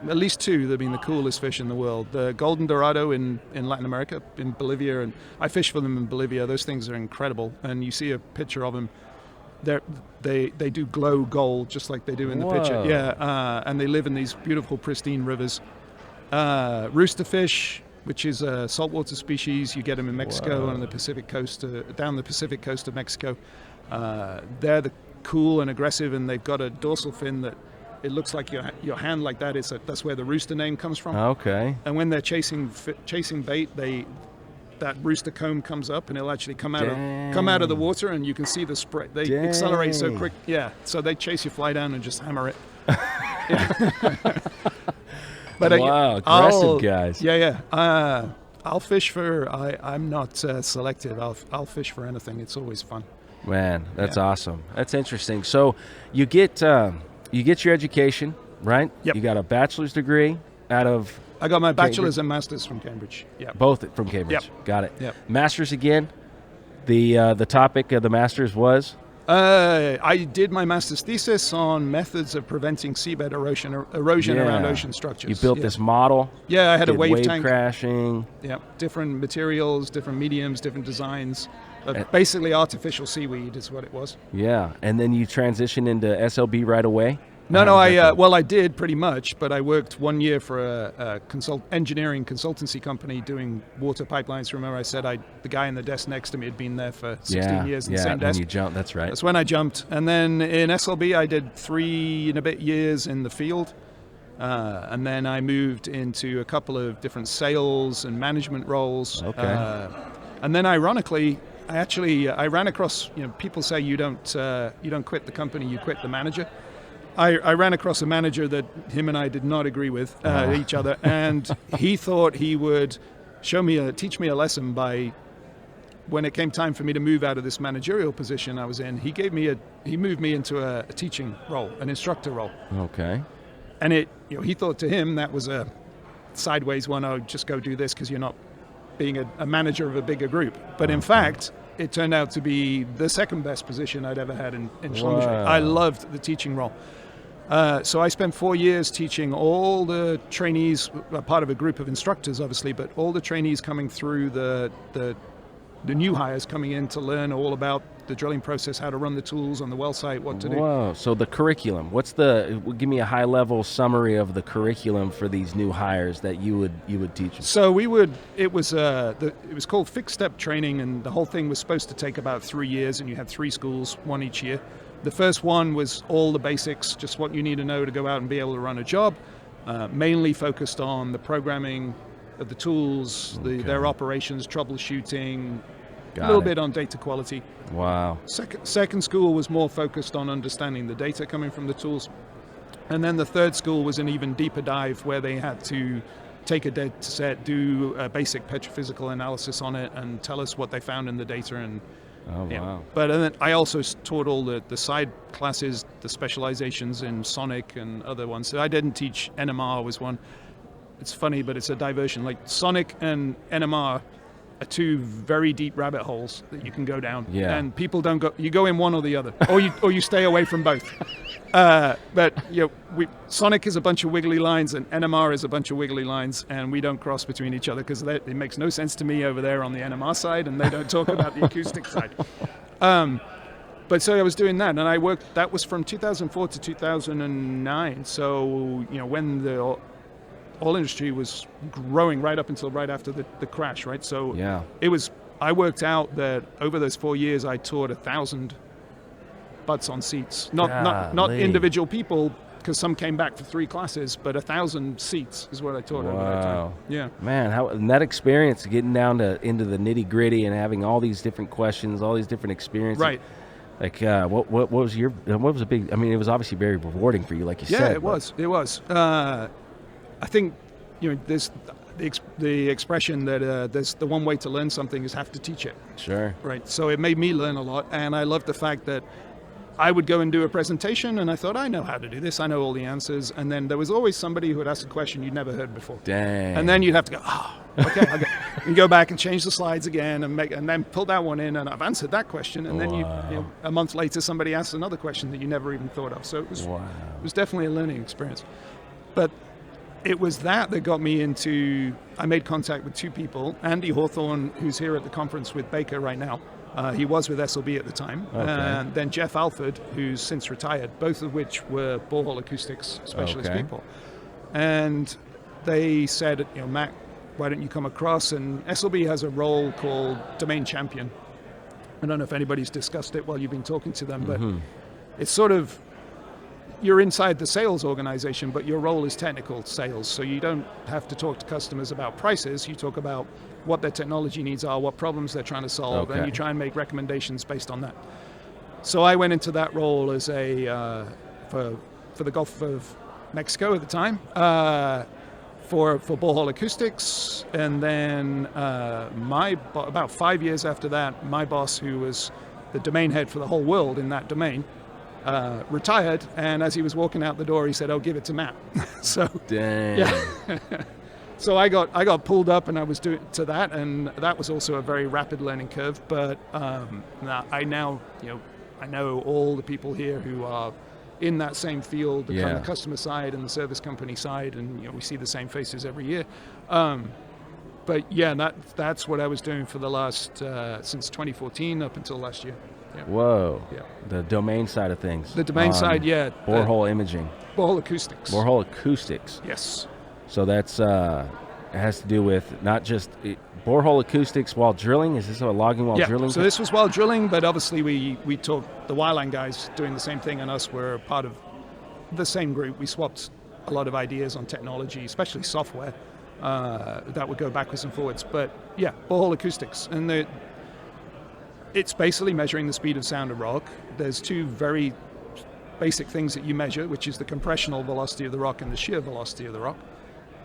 at least two that have been the coolest fish in the world. The golden dorado in Latin America, in Bolivia, and I fish for them in Bolivia. Those things are incredible, and you see a picture of them. They do glow gold just like they do in the picture. Yeah, and they live in these beautiful, pristine rivers. Roosterfish, which is a saltwater species, you get them in Mexico and the Pacific coast, down the Pacific coast of Mexico. They're cool and aggressive, and they've got a dorsal fin that it looks like your hand like that. That's where the rooster name comes from. Okay. And when they're chasing bait, that rooster comb comes up, and it'll actually come out of the water, and you can see the spray. They accelerate so quick. Yeah. So they chase your fly down and just hammer it. But wow, aggressive guys. Yeah. I'll fish for. I'm not selective. I'll fish for anything. It's always fun. Man, that's awesome. That's interesting. So you get your education, right? Yep. You got a bachelor's degree out of. I got my bachelor's and master's from Cambridge. Yeah. Both from Cambridge. Yep. Got it. Yep. Master's again. The topic of the master's was. I did my master's thesis on methods of preventing seabed erosion around ocean structures. You built this model. Yeah, I had a wave tank. Crashing. Yeah, different materials, different mediums, different designs. Basically artificial seaweed is what it was. Yeah, and then you transitioned into SLB right away? No, I did pretty much, but I worked 1 year for a engineering consultancy company doing water pipelines. Remember I said the guy in the desk next to me had been there for 16 years in the same desk? Yeah, and you jumped, that's right. That's when I jumped. And then in SLB I did 3 and a bit years in the field, and then I moved into a couple of different sales and management roles. Okay. And then ironically, I ran across, people say you don't quit the company, you quit the manager. I ran across a manager that him and I did not agree with each other, and he thought he would teach me a lesson by, when it came time for me to move out of this managerial position I was in, he moved me into a teaching role, an instructor role. Okay. And he thought to him that was a sideways one. Oh, just go do this because you're not being a manager of a bigger group. But in fact, it turned out to be the second best position I'd ever had in Schlumberger. I loved the teaching role. So I spent 4 years teaching all the trainees, part of a group of instructors, obviously, but all the trainees coming through the new hires coming in to learn all about the drilling process, how to run the tools on the well site, what to do. Whoa! So the curriculum. Give me a high level summary of the curriculum for these new hires that you would teach them. So it was called fixed step training, and the whole thing was supposed to take about 3 years, and you had 3 schools, one each year. The first one was all the basics, just what you need to know to go out and be able to run a job, mainly focused on the programming of the tools, their operations, troubleshooting, a little bit on data quality. Wow. Second school was more focused on understanding the data coming from the tools. And then the third school was an even deeper dive where they had to take a data set, do a basic petrophysical analysis on it, and tell us what they found in the data. And wow. But then I also taught all the side classes, the specializations in sonic and other ones. So I didn't teach NMR was one. It's funny, but it's a diversion. Like sonic and NMR are 2 very deep rabbit holes that you can go down. Yeah. And people don't go. You go in one or the other, or you stay away from both. But sonic is a bunch of wiggly lines, and NMR is a bunch of wiggly lines, and we don't cross between each other because it makes no sense to me over there on the NMR side, and they don't talk about the acoustic side. But so I was doing that, and I worked. That was from 2004 to 2009. So when the oil industry was growing right up until right after the crash, right? So I worked out that over those 4 years I taught 1,000 butts on seats, not individual people, because some came back for 3 classes, but 1,000 seats is what I taught over that time. Yeah, man, and that experience, getting down into the nitty gritty and having all these different questions, all these different experiences, right? Like, what was a big? I mean, it was obviously very rewarding for you, like you said. Yeah, it was. I think, there's the expression that there's the one way to learn something is have to teach it. Sure. Right. So it made me learn a lot, and I loved the fact that I would go and do a presentation, and I thought, I know how to do this. I know all the answers. And then there was always somebody who would ask a question you'd never heard before. Dang. And then you'd have to go, okay. and go back and change the slides again and then pull that one in, and I've answered that question, and then you know, a month later somebody asks another question that you never even thought of. So it was definitely a learning experience. But it was that got me into, I made contact with two people, Andy Hawthorne, who's here at the conference with Baker right now. He was with SLB at the time. Okay. And then Jeff Alford, who's since retired, both of which were borehole acoustics specialist people. And they said, you know, Matt, why don't you come across? And SLB has a role called domain champion. I don't know if anybody's discussed it while you've been talking to them, but it's sort of, you're inside the sales organization, but your role is technical sales. So you don't have to talk to customers about prices. You talk about what their technology needs are, what problems they're trying to solve, and you try and make recommendations based on that. So I went into that role as a, for the Gulf of Mexico at the time, for borehole acoustics. And then about 5 years after that, my boss, who was the domain head for the whole world in that domain, retired, and as he was walking out the door, he said, "Oh, give it to Matt." So, dang. Yeah. So I got pulled up, and I was doing to that, and that was also a very rapid learning curve. But I now, you know, I know all the people here who are in that same field, the kind of customer side and the service company side, and you know, we see the same faces every year. But yeah, that's what I was doing for the last since 2014 up until last year. Yeah. Whoa. Yeah. The domain side of things. The domain side, yeah. Borehole imaging. Borehole acoustics. Borehole acoustics. Yes. So that's it has to do with not just borehole acoustics while drilling. Is this a logging while drilling? So this was while drilling, but obviously we talked, the Wireline guys doing the same thing, and us were part of the same group. We swapped a lot of ideas on technology, especially software, that would go backwards and forwards. But yeah, borehole acoustics. And it's basically measuring the speed of sound of rock. There's two very basic things that you measure, which is the compressional velocity of the rock and the shear velocity of the rock.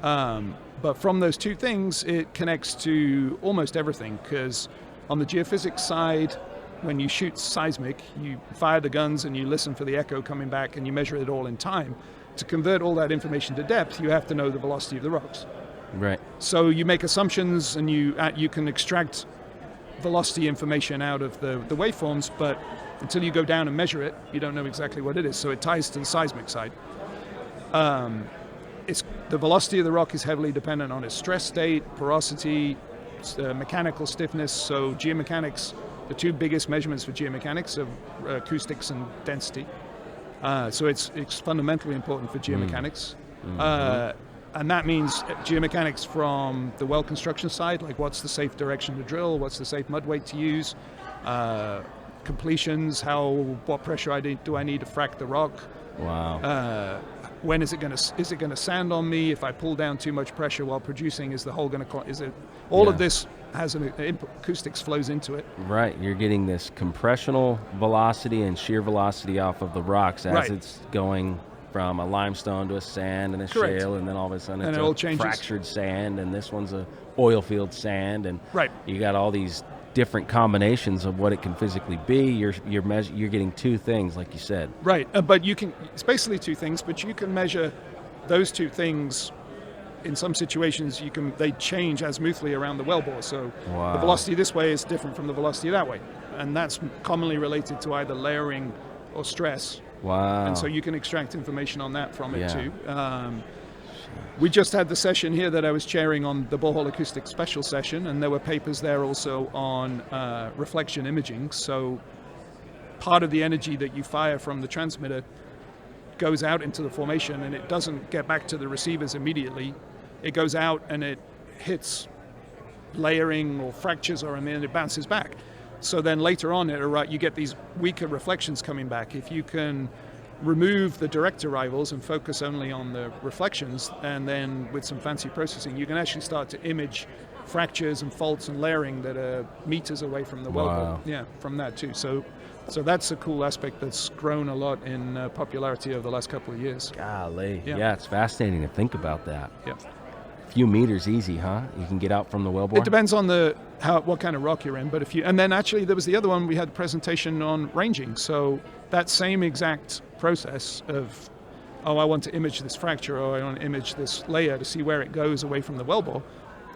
But from those two things, it connects to almost everything, because on the geophysics side, when you shoot seismic, you fire the guns and you listen for the echo coming back and you measure it all in time. To convert all that information to depth, you have to know the velocity of the rocks. Right. So you make assumptions, and you can extract velocity information out of the waveforms, but until you go down and measure it, you don't know exactly what it is. So it ties to the seismic side. The velocity of the rock is heavily dependent on its stress state, porosity, mechanical stiffness. So geomechanics, the two biggest measurements for geomechanics are acoustics and density. So it's fundamentally important for geomechanics. And that means geomechanics from the well construction side, like what's the safe direction to drill, what's the safe mud weight to use, completions, what pressure do I need to frack the rock. Wow. When is it going to sand on me? If I pull down too much pressure while producing, is the hole going to? All of this has acoustics flows into it. Right. You're getting this compressional velocity and shear velocity off of the rocks as it's going from a limestone to a sand and a shale, and then all of a sudden it's a fractured sand, and this one's a oil field sand, and you got all these different combinations of what it can physically be. You're getting two things, like you said. Right, but it's basically two things, but you can measure those two things. In some situations, they change azimuthally around the wellbore. So the velocity this way is different from the velocity that way, and that's commonly related to either layering or stress. Wow. And so you can extract information on that from it too. We just had the session here that I was chairing on the borehole acoustics special session, and there were papers there also on reflection imaging. So part of the energy that you fire from the transmitter goes out into the formation, and it doesn't get back to the receivers immediately. It goes out and it hits layering or fractures, and then it bounces back. So then later on, you get these weaker reflections coming back. If you can remove the direct arrivals and focus only on the reflections, and then with some fancy processing, you can actually start to image fractures and faults and layering that are meters away from the wellbore. Yeah, from that too. So that's a cool aspect that's grown a lot in popularity over the last couple of years. Golly. Yeah, it's fascinating to think about that. Yeah. Few meters easy, huh? You can get out from the wellbore? It depends on what kind of rock you're in, but and then actually there was the other one, we had a presentation on ranging. So that same exact process of, I want to image this fracture, or I want to image this layer to see where it goes away from the wellbore.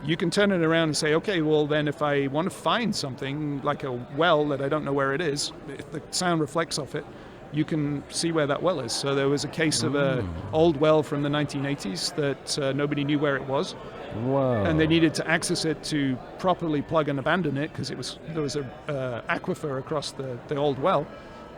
you can turn it around and say, okay, well then if I want to find something like a well that I don't know where it is, if the sound reflects off it, you can see where that well is. So there was a case of an old well from the 1980s that nobody knew where it was. Whoa. And they needed to access it to properly plug and abandon it because there was an aquifer across the old well,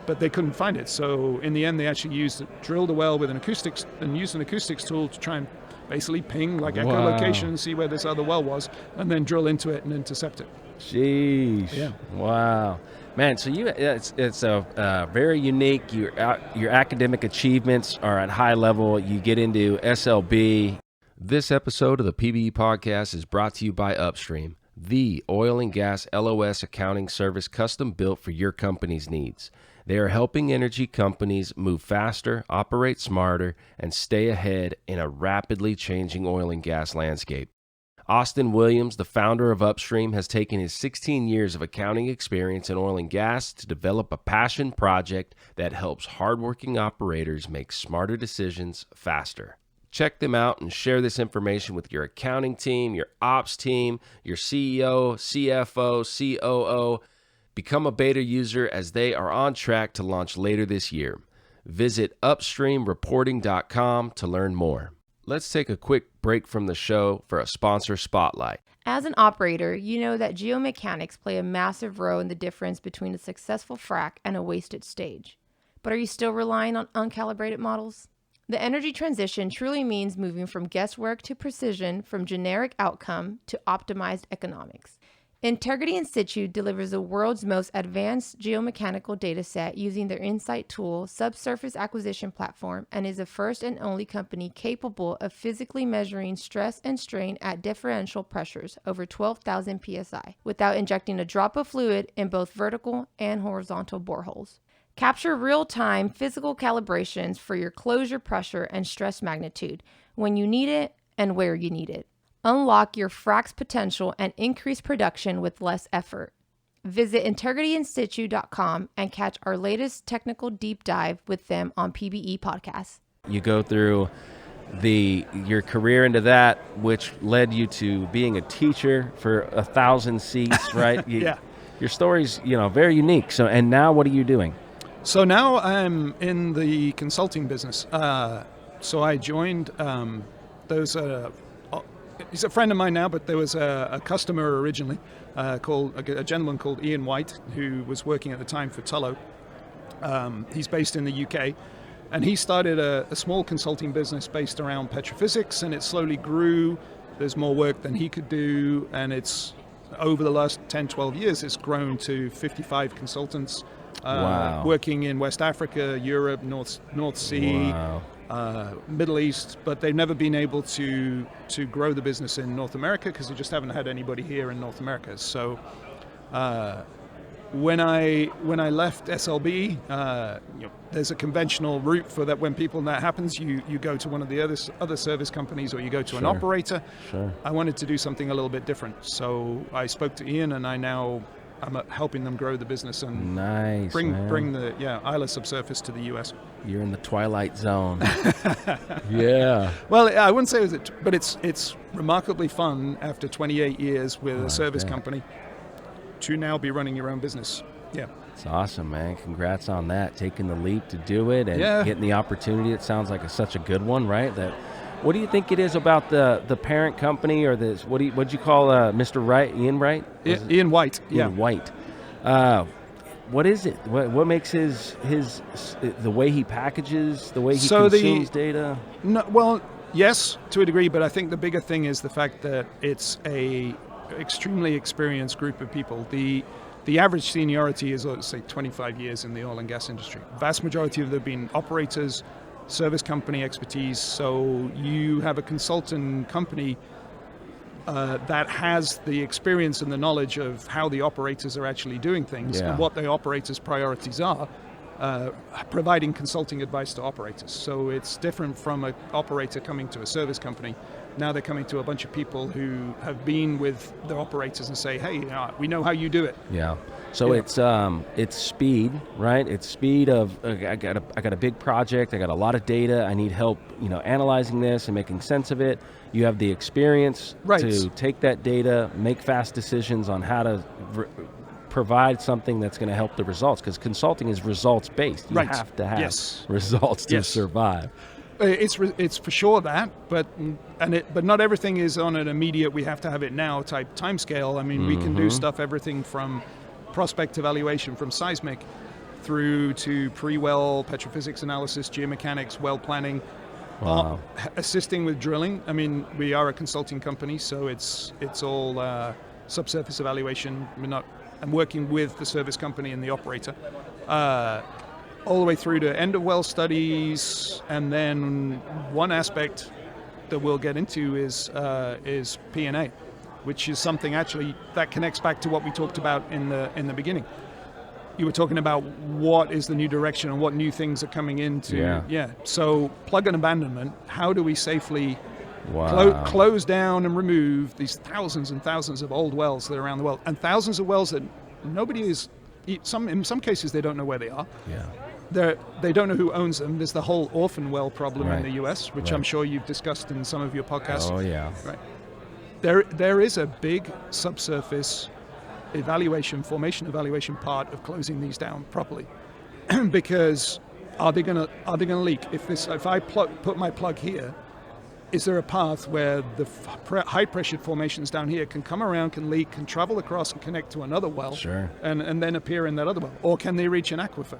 but they couldn't find it. So in the end, they actually drilled a well with used an acoustics tool to try and basically ping like echolocation and see where this other well was, and then drill into it and intercept it. Jeez. Yeah. Wow. Man, so it's a very unique. Your academic achievements are at high level. You get into SLB. This episode of the PBE podcast is brought to you by Upstream, the oil and gas LOS accounting service custom built for your company's needs. They are helping energy companies move faster, operate smarter, and stay ahead in a rapidly changing oil and gas landscape. Austin Williams, the founder of Upstream, has taken his 16 years of accounting experience in oil and gas to develop a passion project that helps hardworking operators make smarter decisions faster. Check them out and share this information with your accounting team, your ops team, your CEO, CFO, COO. Become a beta user as they are on track to launch later this year. Visit upstreamreporting.com to learn more. Let's take a quick break from the show for a sponsor spotlight. As an operator, you know that geomechanics play a massive role in the difference between a successful frac and a wasted stage. But are you still relying on uncalibrated models? The energy transition truly means moving from guesswork to precision, from generic outcome to optimized economics. Integrity In Situ delivers the world's most advanced geomechanical data set using their Insight tool, subsurface acquisition platform, and is the first and only company capable of physically measuring stress and strain at differential pressures over 12,000 psi without injecting a drop of fluid in both vertical and horizontal boreholes. Capture real-time physical calibrations for your closure pressure and stress magnitude when you need it and where you need it. Unlock your frac's potential and increase production with less effort. Visit integrityinsitu.com and catch our latest technical deep dive with them on PBE Podcasts. You go through your career into that, which led you to being a teacher for 1,000 seats, right? Yeah. Your story's, very unique. So, and now what are you doing? So now I'm in the consulting business. So I joined, he's a friend of mine now, but there was a customer originally called a gentleman called Ian White, who was working at the time for Tullow. He's based in the UK, and he started a small consulting business based around petrophysics, and it slowly grew. There's more work than he could do, and it's over the last 10, 12 years, it's grown to 55 consultants working in West Africa, Europe, North Sea. Wow. Middle East, but they've never been able to grow the business in North America because they just haven't had anybody here in North America. So when I left SLB, there's a conventional route for that. When that happens, you go to one of the other service companies or you go to an operator. Sure. I wanted to do something a little bit different, so I spoke to Ian, and I'm helping them grow the business and bring the Isla Subsurface to the U.S. You're in the twilight zone. Yeah. Well, I wouldn't say but it's remarkably fun after 28 years with a service company to now be running your own business. Yeah. It's awesome, man. Congrats on that. Taking the leap to do it and getting the opportunity. It sounds like such a good one, right? What do you think it is about the parent company or this? What'd you call Mr. Wright? Ian Wright? Ian White. Ian White. What is it? What makes his the way he packages, the way he consumes data? No, well, yes, to a degree, but I think the bigger thing is the fact that it's a extremely experienced group of people. The average seniority is, let's say, 25 years in the oil and gas industry. Vast majority of them have been operators, service company expertise. So you have a consultant company that has the experience and the knowledge of how the operators are actually doing things and what the operators' priorities are. providing consulting advice to operators. So it's different from an operator coming to a service company. Now they're coming to a bunch of people who have been with the operators and say, hey, we know how you do it. Yeah. So it's speed, right? It's speed of I got a big project. I got a lot of data. I need help, analyzing this and making sense of it. You have the experience to take that data, make fast decisions on how to provide something that's going to help the results. Because consulting is results based. You have to have results to survive. It's for sure that, but not everything is on an immediate, we have to have it now type timescale. I mean, we can do stuff, everything from prospect evaluation from seismic through to pre-well petrophysics analysis, geomechanics, well planning, assisting with drilling. I mean, we are a consulting company, so it's all subsurface evaluation. I'm working with the service company and the operator. All the way through to end of well studies, and then one aspect that we'll get into is P&A, which is something actually that connects back to what we talked about in the beginning. You were talking about what is the new direction and what new things are coming into. So plug and abandonment. How do we safely close down and remove these thousands and thousands of old wells that are around the world, and thousands of wells that nobody is. In some cases, they don't know where they are. They don't know who owns them. There's the whole orphan well problem in the U.S., which I'm sure you've discussed in some of your podcasts. Oh, yeah. Right. There is a big subsurface formation evaluation part of closing these down properly, because are they gonna leak? If I put my plug here, is there a path where the high pressure formations down here can come around, can leak, can travel across and connect to another well, and then appear in that other well, or can they reach an aquifer?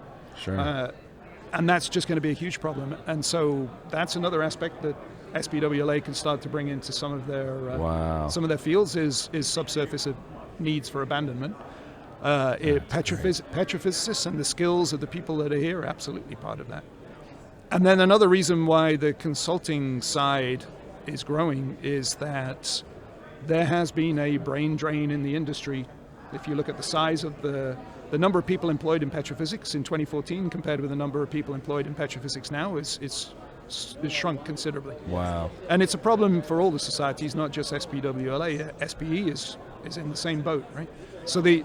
And that's just going to be a huge problem. And so that's another aspect that SPWLA can start to bring into some of their fields is subsurface needs for abandonment. Petrophysicists and the skills of the people that are here are absolutely part of that. And then another reason why the consulting side is growing is that there has been a brain drain in the industry. If you look at the size of the number of people employed in petrophysics in 2014 compared with the number of people employed in petrophysics now, it's shrunk considerably. Wow. And it's a problem for all the societies, not just SPWLA. SPE is in the same boat, right? So the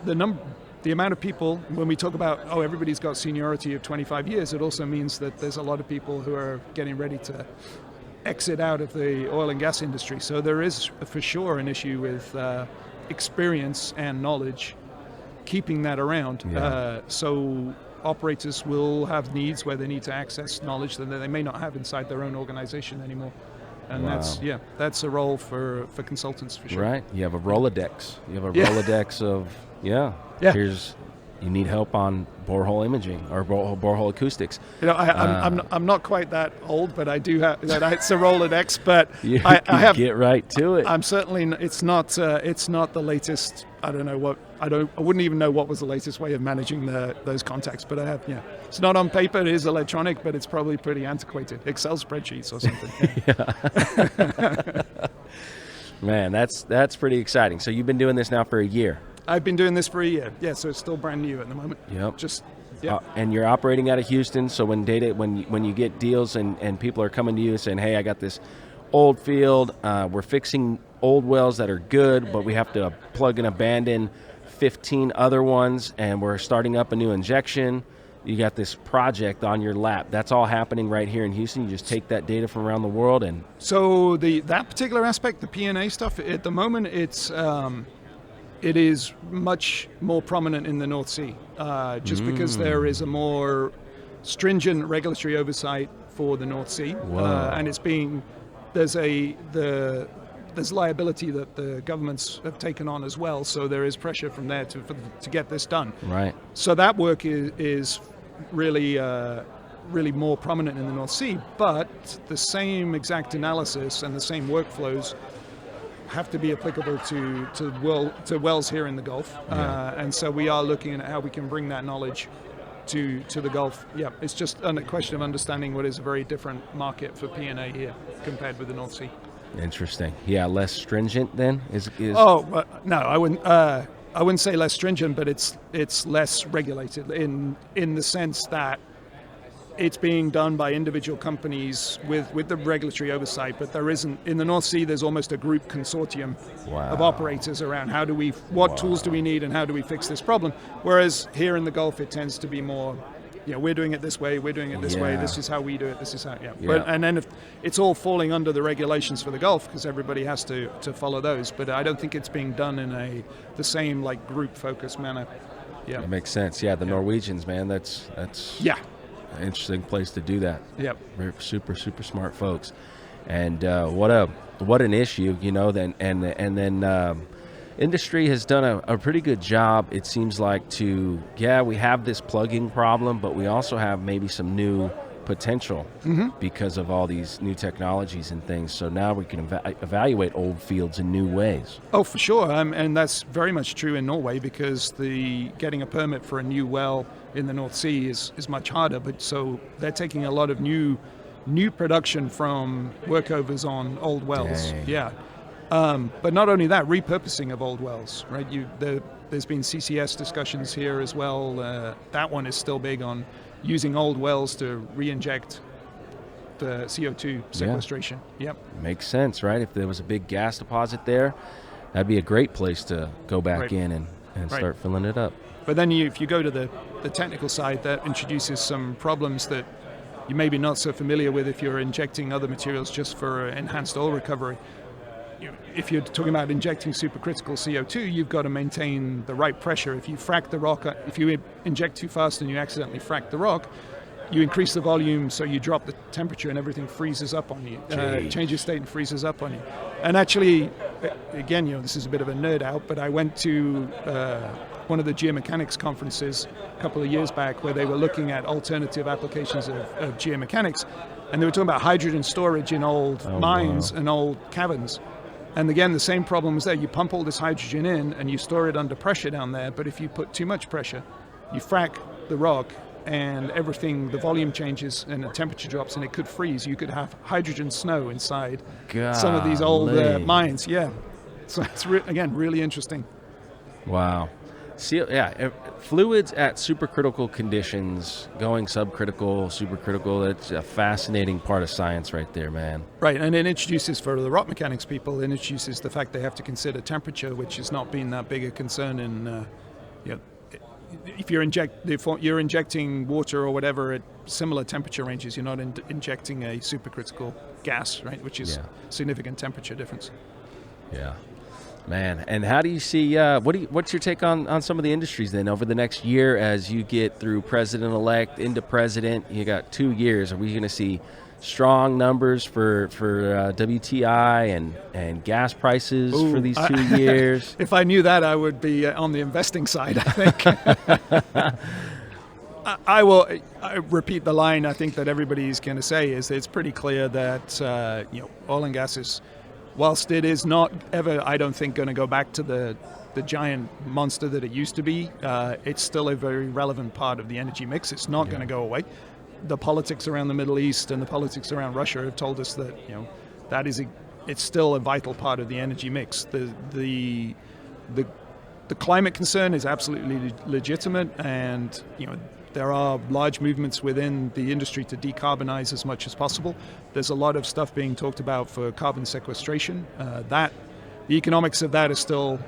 amount of people, when we talk about, everybody's got seniority of 25 years, it also means that there's a lot of people who are getting ready to exit out of the oil and gas industry. So there is for sure an issue with experience and knowledge, keeping that around. So operators will have needs where they need to access knowledge that they may not have inside their own organization anymore. And that's a role for consultants for sure. Right. You have a Rolodex. Rolodex of you need help on borehole imaging or borehole acoustics. I'm not quite that old, but I do have that. It's a Rolodex, but I have get right to it. I'm certainly. It's not the latest. I don't know what. I wouldn't even know what was the latest way of managing those contacts. But I have. Yeah. It's not on paper. It is electronic, but it's probably pretty antiquated. Excel spreadsheets or something. Man, that's pretty exciting. So you've been doing this now for a year. I've been doing this for a year. Yeah, so it's still brand new at the moment. Yep. And you're operating out of Houston. So when you get deals and people are coming to you saying, "Hey, I got this old field. We're fixing old wells that are good, but we have to plug and abandon 15 other ones, and we're starting up a new injection." You got this project on your lap. That's all happening right here in Houston. You just take that data from around the world and. So that particular aspect, the P&A stuff, at the moment it is much more prominent in the North Sea, just because there is a more stringent regulatory oversight for the North Sea, and there's liability that the governments have taken on as well. So there is pressure from there to get this done. Right. So that work is really more prominent in the North Sea, but the same exact analysis and the same workflows have to be applicable to wells here in the Gulf, and so we are looking at how we can bring that knowledge to the Gulf. Yeah, it's just a question of understanding what is a very different market for P&A here compared with the North Sea. Interesting. Yeah, less stringent then is. Oh no, I wouldn't. I wouldn't say less stringent, but it's less regulated in the sense that it's being done by individual companies with the regulatory oversight, but there isn't, in the North Sea, there's almost a group consortium of operators around what tools do we need and how do we fix this problem, whereas here in the Gulf it tends to be more, we're doing it this way, we're doing it this way, this is how we do it, this is how, But, and then if it's all falling under the regulations for the Gulf because everybody has to follow those, but I don't think it's being done in the same like group focused manner. Yeah, that makes sense. Yeah, the Norwegians, man, that's interesting place to do that. Yep. They're super smart folks, and what an issue, Then industry has done a pretty good job. It seems like we have this plugging problem, but we also have maybe some new potential because of all these new technologies and things. So now we can evaluate old fields in new ways. Oh, for sure, and that's very much true in Norway because getting a permit for a new well in the North Sea is much harder. But so they're taking a lot of new production from workovers on old wells. Dang. Yeah, but not only that, repurposing of old wells. Right, there's been CCS discussions here as well. That one is still big on using old wells to re-inject the CO2 sequestration. Yep. Makes sense, right? If there was a big gas deposit there, that'd be a great place to go back in and start filling it up. But then if you go to the technical side, that introduces some problems that you may be not so familiar with if you're injecting other materials just for enhanced oil recovery. If you're talking about injecting supercritical CO2, you've got to maintain the right pressure. If you frack the rock, if you inject too fast and you accidentally frack the rock, you increase the volume, so you drop the temperature and everything freezes up on you, changes state and freezes up on you. And actually, again, this is a bit of a nerd out, but I went to one of the geomechanics conferences a couple of years back where they were looking at alternative applications of geomechanics, and they were talking about hydrogen storage in old mines and old caverns. And again, the same problem is there. You pump all this hydrogen in and you store it under pressure down there, but if you put too much pressure, you frack the rock and everything, the volume changes and the temperature drops and it could freeze. You could have hydrogen snow inside some of these old mines. Yeah. So it's, again, really interesting. Wow. Fluids at supercritical conditions, going subcritical, supercritical, it's a fascinating part of science right there, man. Right, and it introduces, for the rock mechanics people, it introduces the fact they have to consider temperature, which has not been that big a concern in, if you're injecting water or whatever at similar temperature ranges, you're not injecting a supercritical gas, right, which is significant temperature difference. Yeah. Man, and how do you see, what's your take on some of the industries then over the next year as you get through President-Elect into President? You got 2 years. Are we going to see strong numbers for WTI and gas prices for these 2 years? If I knew that, I would be on the investing side, I think. I repeat the line I think that everybody's going to say is it's pretty clear that oil and gas is, whilst it is not ever, I don't think, going to go back to the giant monster that it used to be, it's still a very relevant part of the energy mix. It's not going to go away. The politics around the Middle East and the politics around Russia have told us that it's still a vital part of the energy mix. The climate concern is absolutely legitimate, and there are large movements within the industry to decarbonize as much as possible. There's a lot of stuff being talked about for carbon sequestration. The economics of that is still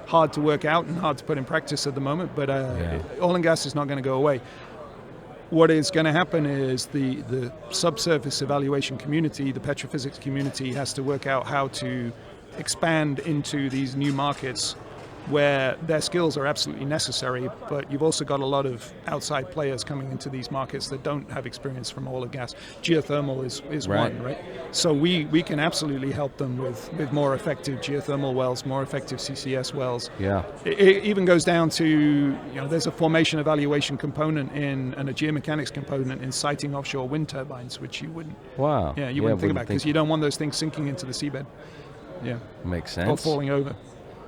hard to work out and hard to put in practice at the moment, but oil and gas is not going to go away. What is going to happen is the subsurface evaluation community, the petrophysics community, has to work out how to expand into these new markets where their skills are absolutely necessary, but you've also got a lot of outside players coming into these markets that don't have experience from oil and gas. Geothermal is one, right? So we can absolutely help them with more effective geothermal wells, more effective CCS wells. Yeah. It even goes down to, there's a formation evaluation component and a geomechanics component in siting offshore wind turbines, which you wouldn't. Wow. Yeah, you wouldn't think about, because you don't want those things sinking into the seabed. Yeah. Makes sense. Or falling over.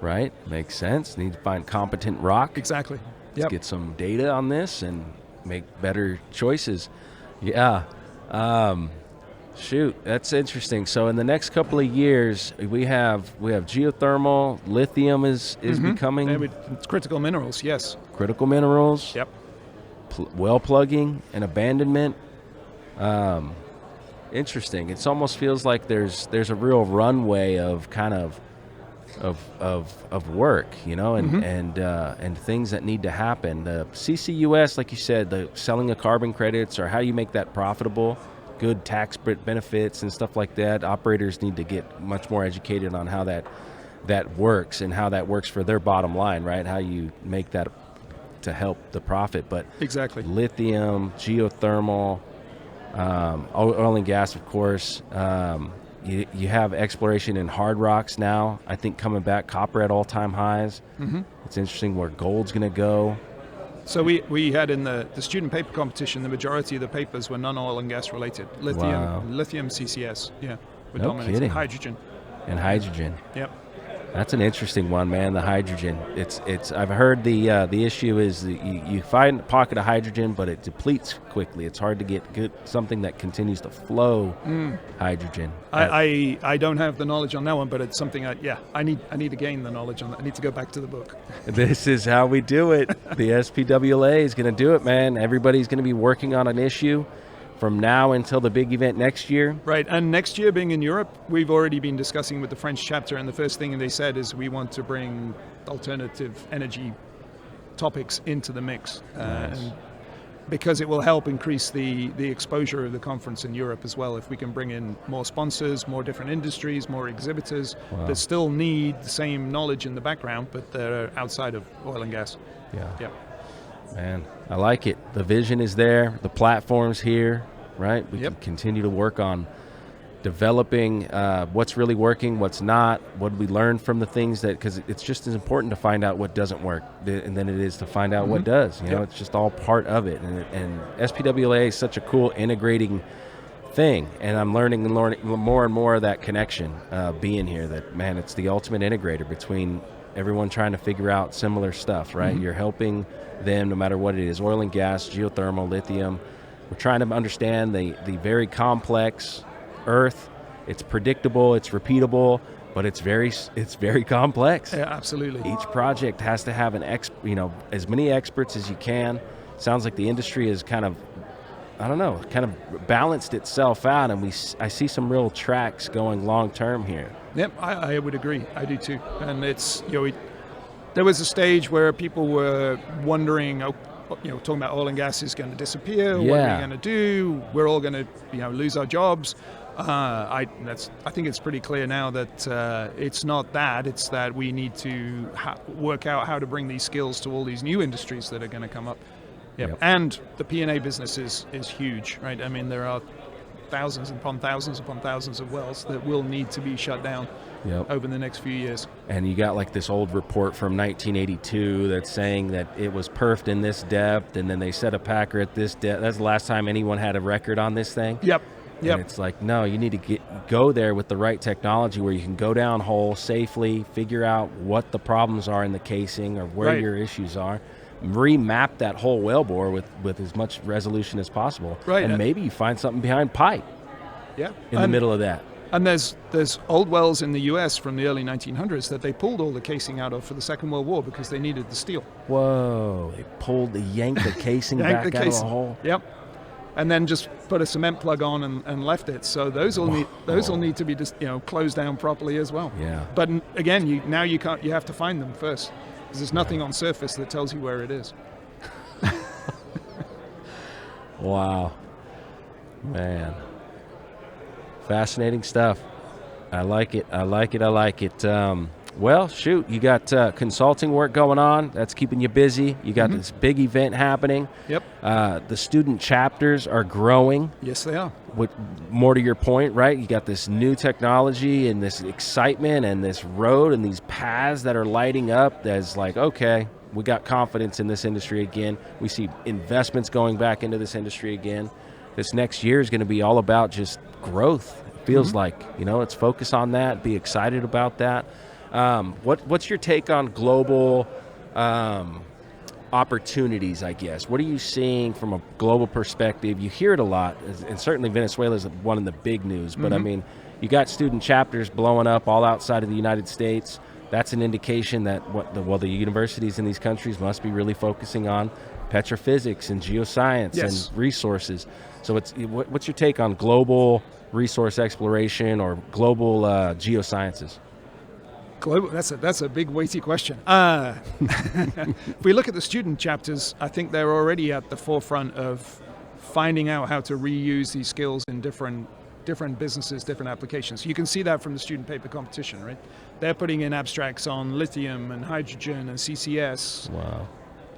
Right, makes sense. Need to find competent rock. Exactly. Let's get some data on this and make better choices. Yeah. Shoot, that's interesting. So in the next couple of years, we have geothermal, lithium is becoming It's critical minerals, yes. critical minerals. Yep. Well plugging and abandonment. Interesting. It almost feels like there's a real runway of kind of work, you know, and things that need to happen. The CCUS, like you said, the selling of carbon credits, or how you make that profitable, good tax benefits and stuff like that. Operators need to get much more educated on how that works and how that works for their bottom line, right? How you make that to help the profit. But Exactly. lithium, geothermal, oil and gas, of course. You have exploration in hard rocks now, I think, coming back. Copper at all-time highs. It's interesting where gold's going to go. So we had in the student paper competition, the majority of the papers were non-oil and gas related. Lithium CCS, were No dominating. kidding. Hydrogen. And hydrogen. Yep. That's an interesting one, man. The hydrogen. It's. I've heard the issue is that you find a pocket of hydrogen, but it depletes quickly. It's hard to get something that continues to flow hydrogen. I don't have the knowledge on that one, but it's something I need to gain the knowledge on that. I need to go back to the book. This is how we do it. The SPWLA is going to do it, man. Everybody's going to be working on an issue from now until the big event next year. Right, and next year being in Europe, we've already been discussing with the French chapter, and the first thing they said is we want to bring alternative energy topics into the mix. And because it will help increase the exposure of the conference in Europe as well. If we can bring in more sponsors, more different industries, more exhibitors that still need the same knowledge in the background, but they're outside of oil and gas. Yeah. Man, I like it. The vision is there. The platform's here, right? We can continue to work on developing what's really working, what's not, what we learn from the things that, because it's just as important to find out what doesn't work and than it is to find out what does. You know, it's just all part of it. And SPWLA is such a cool integrating thing. And I'm learning more and more of that connection being here, that, man, it's the ultimate integrator between everyone trying to figure out similar stuff, right? You're helping them no matter what it is, oil and gas, geothermal, lithium. We're trying to understand the very complex Earth. It's predictable, it's repeatable, but it's very complex. Yeah, absolutely. Each project has to have as many experts as you can. Sounds like the industry is kind of balanced itself out, and I see some real tracks going long term here. Yep, I would agree. I do too. And it's, there was a stage where people were wondering, talking about oil and gas is going to disappear. What are we going to do? We're all going to, lose our jobs. I think it's pretty clear now that it's not that. It's that we need to work out how to bring these skills to all these new industries that are going to come up. Yep. And the P&A business is huge, right? I mean, there are thousands upon thousands upon thousands of wells that will need to be shut down over the next few years. And you got like this old report from 1982 that's saying that it was perfed in this depth, and then they set a packer at this depth. That's the last time anyone had a record on this thing. Yep. And it's like, no, you need to go there with the right technology where you can go down hole safely, figure out what the problems are in the casing or where your issues are, remap that whole wellbore with as much resolution as possible. Right. And maybe you find something behind pipe in the middle of that. And there's old wells in the U.S. from the early 1900s that they pulled all the casing out of for the Second World War because they needed the steel. Whoa, they yanked the casing back out of the hole. Yep. And then just put a cement plug on and left it. So those will need to be just closed down properly as well. Yeah. But again, you have to find them first, because there's nothing on surface that tells you where it is. Wow, man, fascinating stuff. I like it. Well, shoot, you got consulting work going on. That's keeping you busy. You got this big event happening. Yep. The student chapters are growing. Yes, they are. With more to your point, right? You got this new technology and this excitement and this road and these paths that are lighting up as like, okay, we got confidence in this industry again. We see investments going back into this industry again. This next year is going to be all about just growth. It feels like, let's focus on that, be excited about that. What's your take on global opportunities, I guess? What are you seeing from a global perspective? You hear it a lot, and certainly Venezuela is one of the big news, but I mean, you got student chapters blowing up all outside of the United States. That's an indication that the universities in these countries must be really focusing on petrophysics and geoscience and resources. So what's your take on global resource exploration or global geosciences? Global, that's a big weighty question. If we look at the student chapters, I think they're already at the forefront of finding out how to reuse these skills in different businesses, different applications. You can see that from the student paper competition, right? They're putting in abstracts on lithium and hydrogen and CCS. Wow.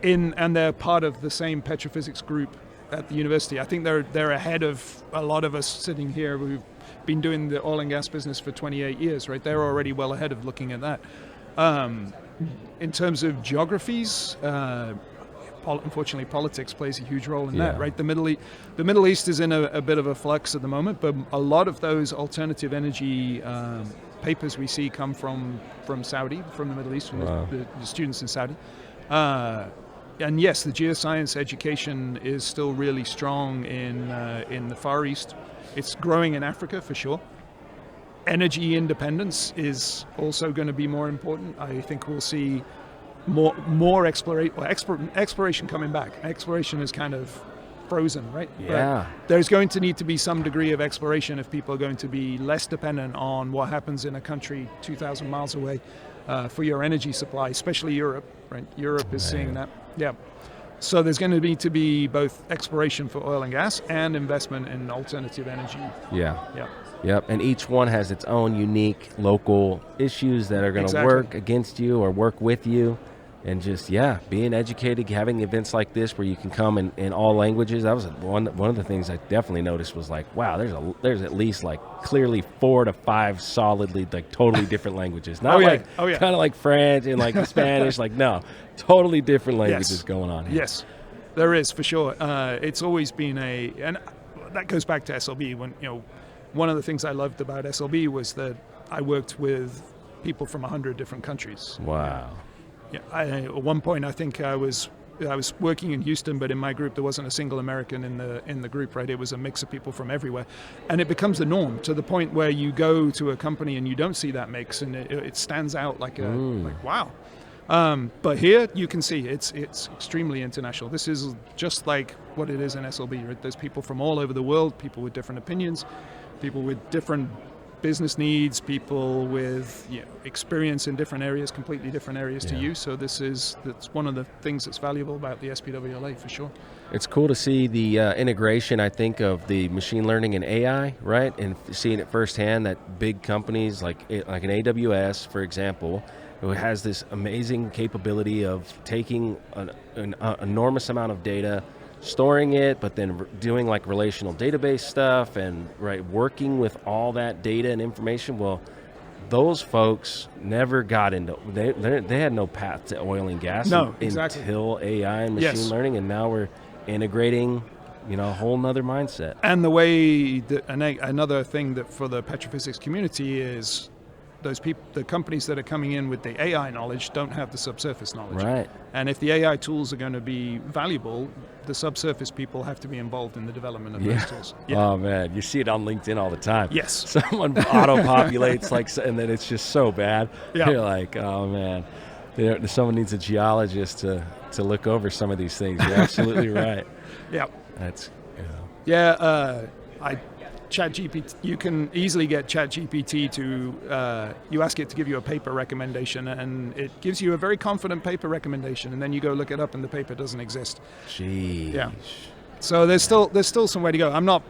And they're part of the same petrophysics group at the university. I think they're ahead of a lot of us sitting here who've been doing the oil and gas business for 28 years, right? They're already well ahead of looking at that. In terms of geographies, unfortunately, politics plays a huge role in that, right? The Middle East is in a bit of a flux at the moment, but a lot of those alternative energy papers we see come from Saudi, from the Middle East, from the students in Saudi. And yes, the geoscience education is still really strong in the Far East. It's growing in Africa for sure. Energy independence is also going to be more important. I think we'll see more exploration coming back. Exploration is kind of frozen, right? Yeah. But there's going to need to be some degree of exploration if people are going to be less dependent on what happens in a country 2,000 miles away for your energy supply, especially Europe, right? Europe is seeing that. Yeah. So there's going to need to be both exploration for oil and gas and investment in alternative energy. Yeah. Yeah. Yep, and each one has its own unique local issues that are going to work against you or work with you. And just, being educated, having events like this where you can come in all languages. That was one of the things I definitely noticed was like, wow, there's at least like clearly 4 to 5 solidly like totally different languages. Not kind of like French and like Spanish, like no, totally different languages going on here. Yes, there is for sure. It's always been and that goes back to SLB when, one of the things I loved about SLB was that I worked with people from 100 different countries. Wow. Yeah, at one point I think I was working in Houston, but in my group there wasn't a single American in the group, right? It was a mix of people from everywhere, and it becomes the norm to the point where you go to a company and you don't see that mix, and it stands out like wow. But here you can see it's extremely international. This is just like what it is in SLB, right? There's people from all over the world, people with different opinions, people with different business needs, people with experience in different areas, completely different areas to you. So that's one of the things that's valuable about the SPWLA for sure. It's cool to see the integration, I think, of the machine learning and AI, right? And seeing it firsthand that big companies like an AWS, for example, who has this amazing capability of taking an enormous amount of data, storing it, but then doing like relational database stuff and working with all that data and information. Well, those folks never got into, they had no path to oil and gas until AI and machine learning, and now we're integrating a whole nother mindset. And the way another thing that for the petrophysics community is those people, the companies that are coming in with the AI knowledge don't have the subsurface knowledge. Right. And if the AI tools are going to be valuable, the subsurface people have to be involved in the development of those tools. Yeah. Oh man, you see it on LinkedIn all the time. Yes. Someone auto-populates and then it's just so bad. Yeah. You're like, oh man, someone needs a geologist to look over some of these things. You're absolutely right. Yeah. That's ChatGPT, you can easily get ChatGPT to, you ask it to give you a paper recommendation, and it gives you a very confident paper recommendation, and then you go look it up and the paper doesn't exist. Jeez. Yeah. So there's still some way to go. I'm not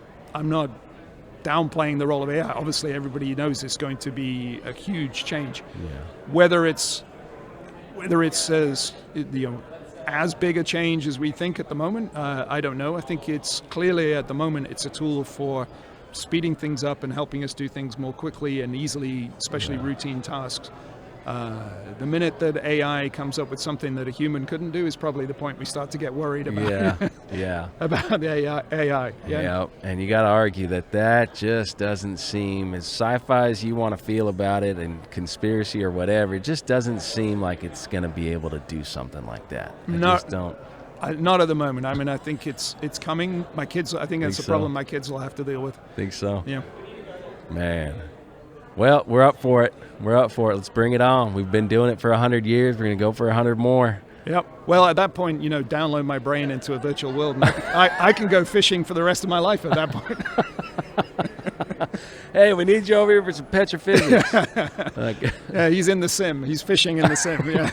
downplaying the role of AI. Obviously, everybody knows it's going to be a huge change. Yeah. Whether it's as big a change as we think at the moment, I don't know. I think it's clearly at the moment it's a tool for speeding things up and helping us do things more quickly and easily, especially routine tasks. The minute that AI comes up with something that a human couldn't do is probably the point we start to get worried about. Yeah. About the AI. Yeah, and you got to argue that just doesn't seem, as sci-fi as you want to feel about it and conspiracy or whatever, it just doesn't seem like it's going to be able to do something like that. Just don't. Not at the moment. I mean, I think it's coming. My kids, I think that's a problem my kids will have to deal with. Think so? Yeah. Man. Well, we're up for it. Let's bring it on. We've been doing it for 100 years. We're going to go for 100 more. Yep. Well, at that point, download my brain into a virtual world. And I can go fishing for the rest of my life at that point. Hey, we need you over here for some petrophysics. Yeah, he's in the sim. He's fishing in the sim. Yeah.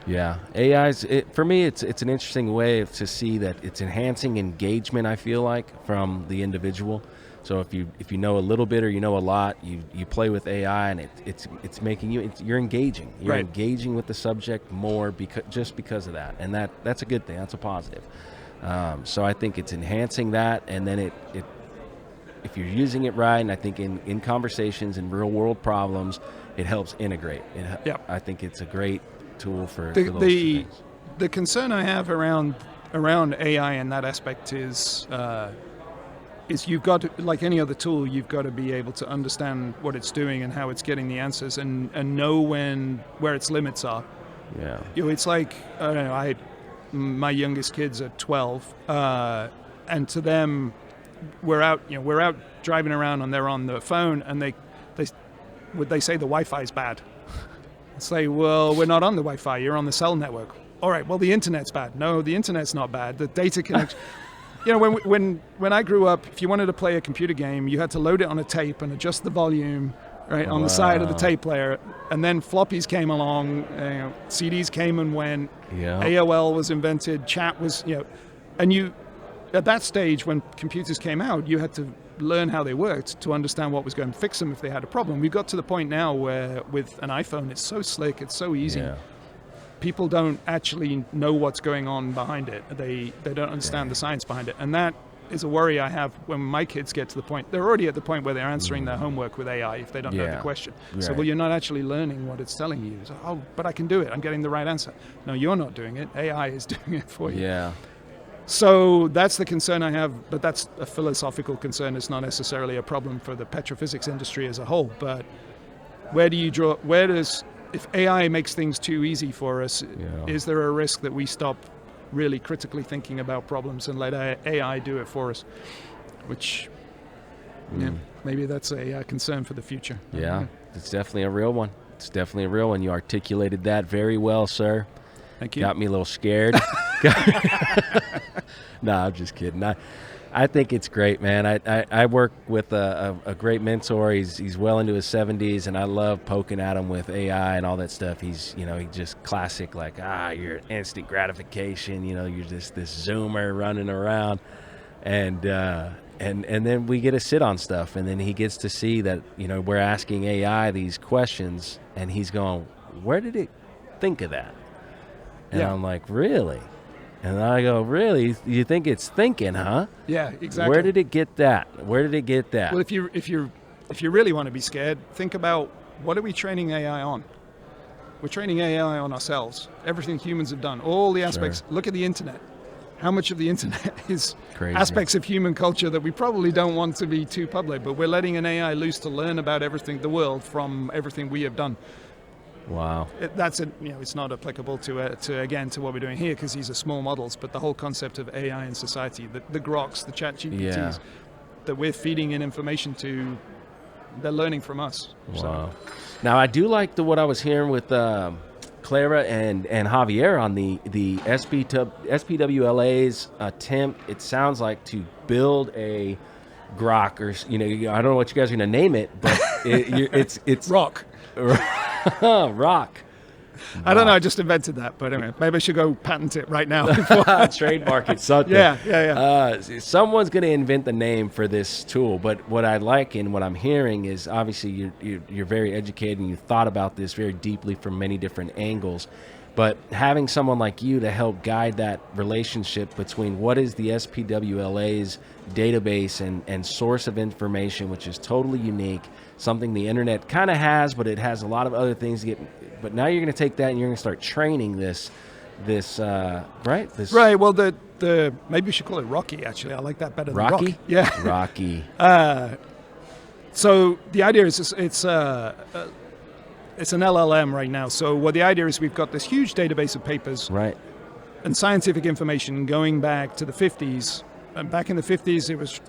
Yeah, AI's for me. It's an interesting way to see that it's enhancing engagement. I feel like from the individual. So if you know a little bit or you know a lot, you play with AI and it's making you're engaging. You're right. engaging with the subject more because of that, and that's a good thing. That's a positive. So I think it's enhancing that, and then it if you're using it right, and I think in conversations and real world problems, it helps integrate. Yep. I think it's a great tool for the those things. The concern I have around AI in that aspect is you've got to, like any other tool, you've got to be able to understand what it's doing and how it's getting the answers and know where its limits are. Yeah. It's like, I don't know, my youngest kids are 12, and to them, we're out driving around and they're on the phone and they say the Wi-Fi is bad. It's like, well, we're not on the Wi-Fi, you're on the cell network. All right, well, the internet's bad. No, the internet's not bad. The data connection. When I grew up, if you wanted to play a computer game, you had to load it on a tape and adjust the volume on the side of the tape player. And then floppies came along, CDs came and went. Yeah. AOL was invented, chat was, and you, at that stage when computers came out, you had to learn how they worked to understand what was going to fix them if they had a problem. We've got to the point now where with an iPhone, it's so slick, it's so easy. Yeah. People don't actually know what's going on behind it. They don't understand the science behind it. And that is a worry I have when my kids get to the point. They're already at the point where they're answering their homework with AI if they don't know the question. Right. So, well, you're not actually learning what it's telling you. So, oh, but I can do it. I'm getting the right answer. No, you're not doing it. AI is doing it for you. Yeah. So that's the concern I have, but that's a philosophical concern. It's not necessarily a problem for the petrophysics industry as a whole. But if AI makes things too easy for us, is there a risk that we stop really critically thinking about problems and let AI do it for us? Which, maybe that's a concern for the future. Yeah, it's definitely a real one. You articulated that very well, sir. Thank you. Got me a little scared. No, I'm just kidding. I think it's great, man. I work with a great mentor. He's well into his 70s, and I love poking at him with AI and all that stuff. He's he just classic you're instant gratification. You're just this zoomer running around, and then we get to sit on stuff, and then he gets to see that we're asking AI these questions, and he's going, "Where did it think of that?" And I'm like, "Really?" And I go, "Really? You think it's thinking, huh?" Yeah, exactly. Where did it get that? Well, if you really want to be scared, think about what are we training AI on? We're training AI on ourselves. Everything humans have done, all the aspects. Sure. Look at the internet. How much of the internet is Crazy. Aspects of human culture that we probably don't want to be too public, but we're letting an AI loose to learn about everything, the world, from everything we have done. Wow. It's not applicable to what we're doing here because these are small models, but the whole concept of AI in society, the Groks, the ChatGPTs, that we're feeding in information to, they're learning from us. Wow. So. Now, I do like what I was hearing with Clara and Javier on the SPWLA's attempt, it sounds like, to build a Grok, or I don't know what you guys are going to name it, but it's Rock. Rock. I don't know. I just invented that, but anyway, maybe I should go patent it right now. Trademark it. Something. Yeah. Someone's going to invent the name for this tool. But what I like and what I'm hearing is obviously you're very educated and you thought about this very deeply from many different angles. But having someone like you to help guide that relationship between what is the SPWLA's database and source of information, which is totally unique, something the internet kind of has, but it has a lot of other things to get. But now you're going to take that and you're going to start training this right? Right. Well, the maybe we should call it Rocky. Actually, I like that better. Rocky. Than Rock. Yeah. Rocky. So the idea is it's an LLM right now. So what the idea is, we've got this huge database of papers, Right. and scientific information going back to the 50s. And back in the 50s, it was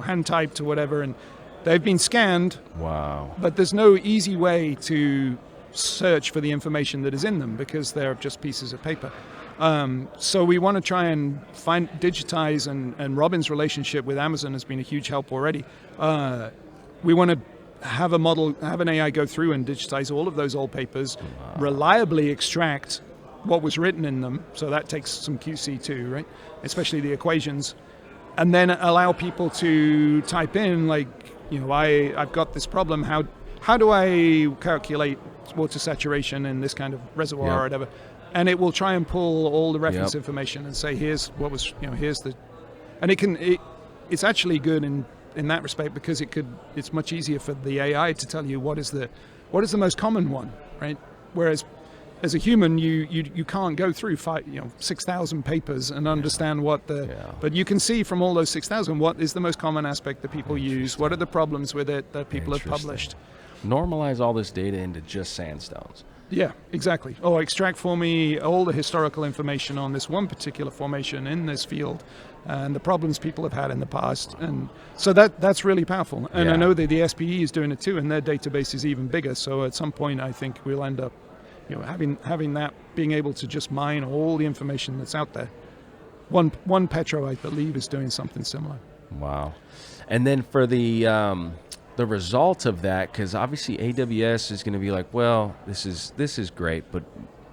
hand typed or whatever, and they've been scanned. Wow. But there's no easy way to search for the information that is in them because they're just pieces of paper. So we want to try and digitize, and Robin's relationship with Amazon has been a huge help already. We want to have an AI go through and digitize all of those old papers, reliably extract what was written in them. So that takes some QC too, right? Especially the equations. And then allow people to type in, like, I've got this problem. How do I calculate water saturation in this kind of reservoir or whatever? And it will try and pull all the reference information and say, here's what was, here's the, and it's actually good in that respect, because it's much easier for the AI to tell you what is the most common one, right? Whereas as a human, you can't go through 6,000 papers and understand but you can see from all those 6,000 what is the most common aspect that people use, what are the problems with it that people have published. Normalize all this data into just sandstones. Yeah, exactly. Oh, extract for me all the historical information on this one particular formation in this field, and the problems people have had in the past. And so that's really powerful. And I know that the SPE is doing it too, and their database is even bigger. So at some point, I think we'll end up, having that, being able to just mine all the information that's out there. One Petro, I believe, is doing something similar. Wow. And then for the result of that, because obviously AWS is going to be like, well, this is great, but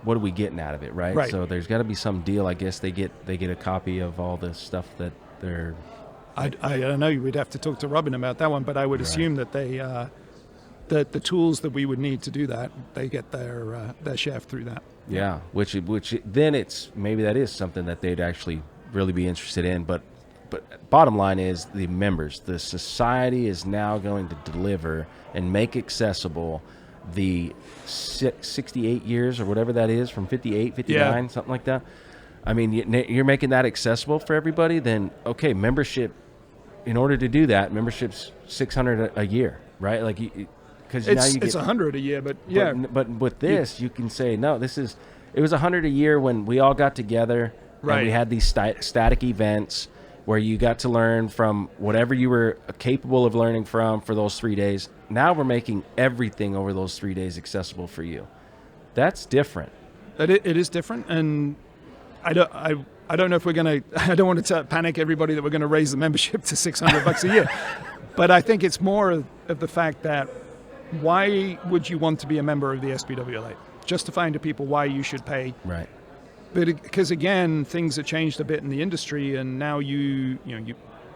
what are we getting out of it, right? Right. So there's got to be some deal. I guess they get a copy of all the stuff that they're. I don't know. We'd have to talk to Robin about that one, but I would assume that they the tools that we would need to do that, they get their share through that. Yeah, which then it's maybe that is something that they'd actually really be interested in, but bottom line is the members, the society is now going to deliver and make accessible the 68 years or whatever that is, from 58, 59, something like that. I mean, you're making that accessible for everybody, then okay, membership, in order to do that, membership's $600 a year, right? Like, because now you get, it's $100 a year, but but with this, you can say, no, it was $100 a year when we all got together, right, and we had these static events where you got to learn from whatever you were capable of learning from for those 3 days. Now we're making everything over those 3 days accessible for you. That's different. It is different, and I don't know if we're going to, I don't want to panic everybody that we're going to raise the membership to $600 a year. But I think it's more of the fact that, why would you want to be a member of the SPWLA? Justifying to people why you should pay. Right. But because again, things have changed a bit in the industry, and now you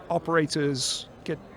operators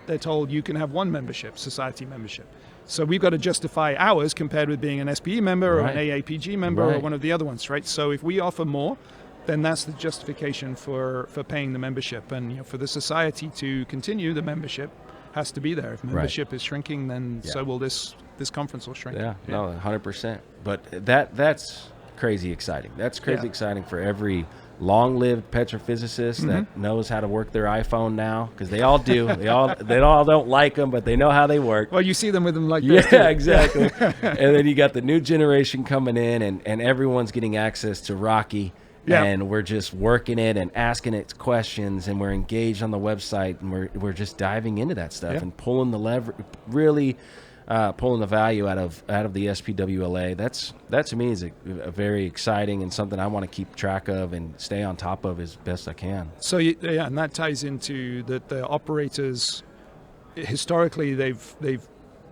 they're told you can have one membership, society membership. So we've got to justify ours compared with being an SPE member or an AAPG member or one of the other ones, right? So if we offer more, then that's the justification for paying the membership. And for the society to continue, the membership has to be there. If membership is shrinking, then so will this conference will shrink. Yeah, no, 100%. But that's crazy exciting. That's crazy exciting for every long-lived petrophysicist that knows how to work their iPhone now, because they all do. they all don't like them, but they know how they work. Well, you see them with them like this. Yeah, exactly. And then you got the new generation coming in, and everyone's getting access to Rocky. Yeah. And we're just working it and asking it questions, and we're engaged on the website, and we're just diving into that stuff and pulling the really pulling the value out of the SPWLA. That to me is a very exciting and something I want to keep track of and stay on top of as best I can. So and that ties into the operators. Historically, they've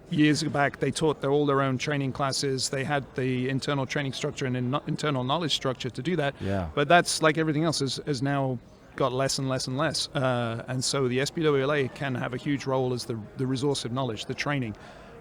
years back, they taught all their own training classes. They had the internal training structure and internal knowledge structure to do that. Yeah. But that's, like everything else, has now got less and less and less. And so the SPWLA can have a huge role as the resource of knowledge, the training.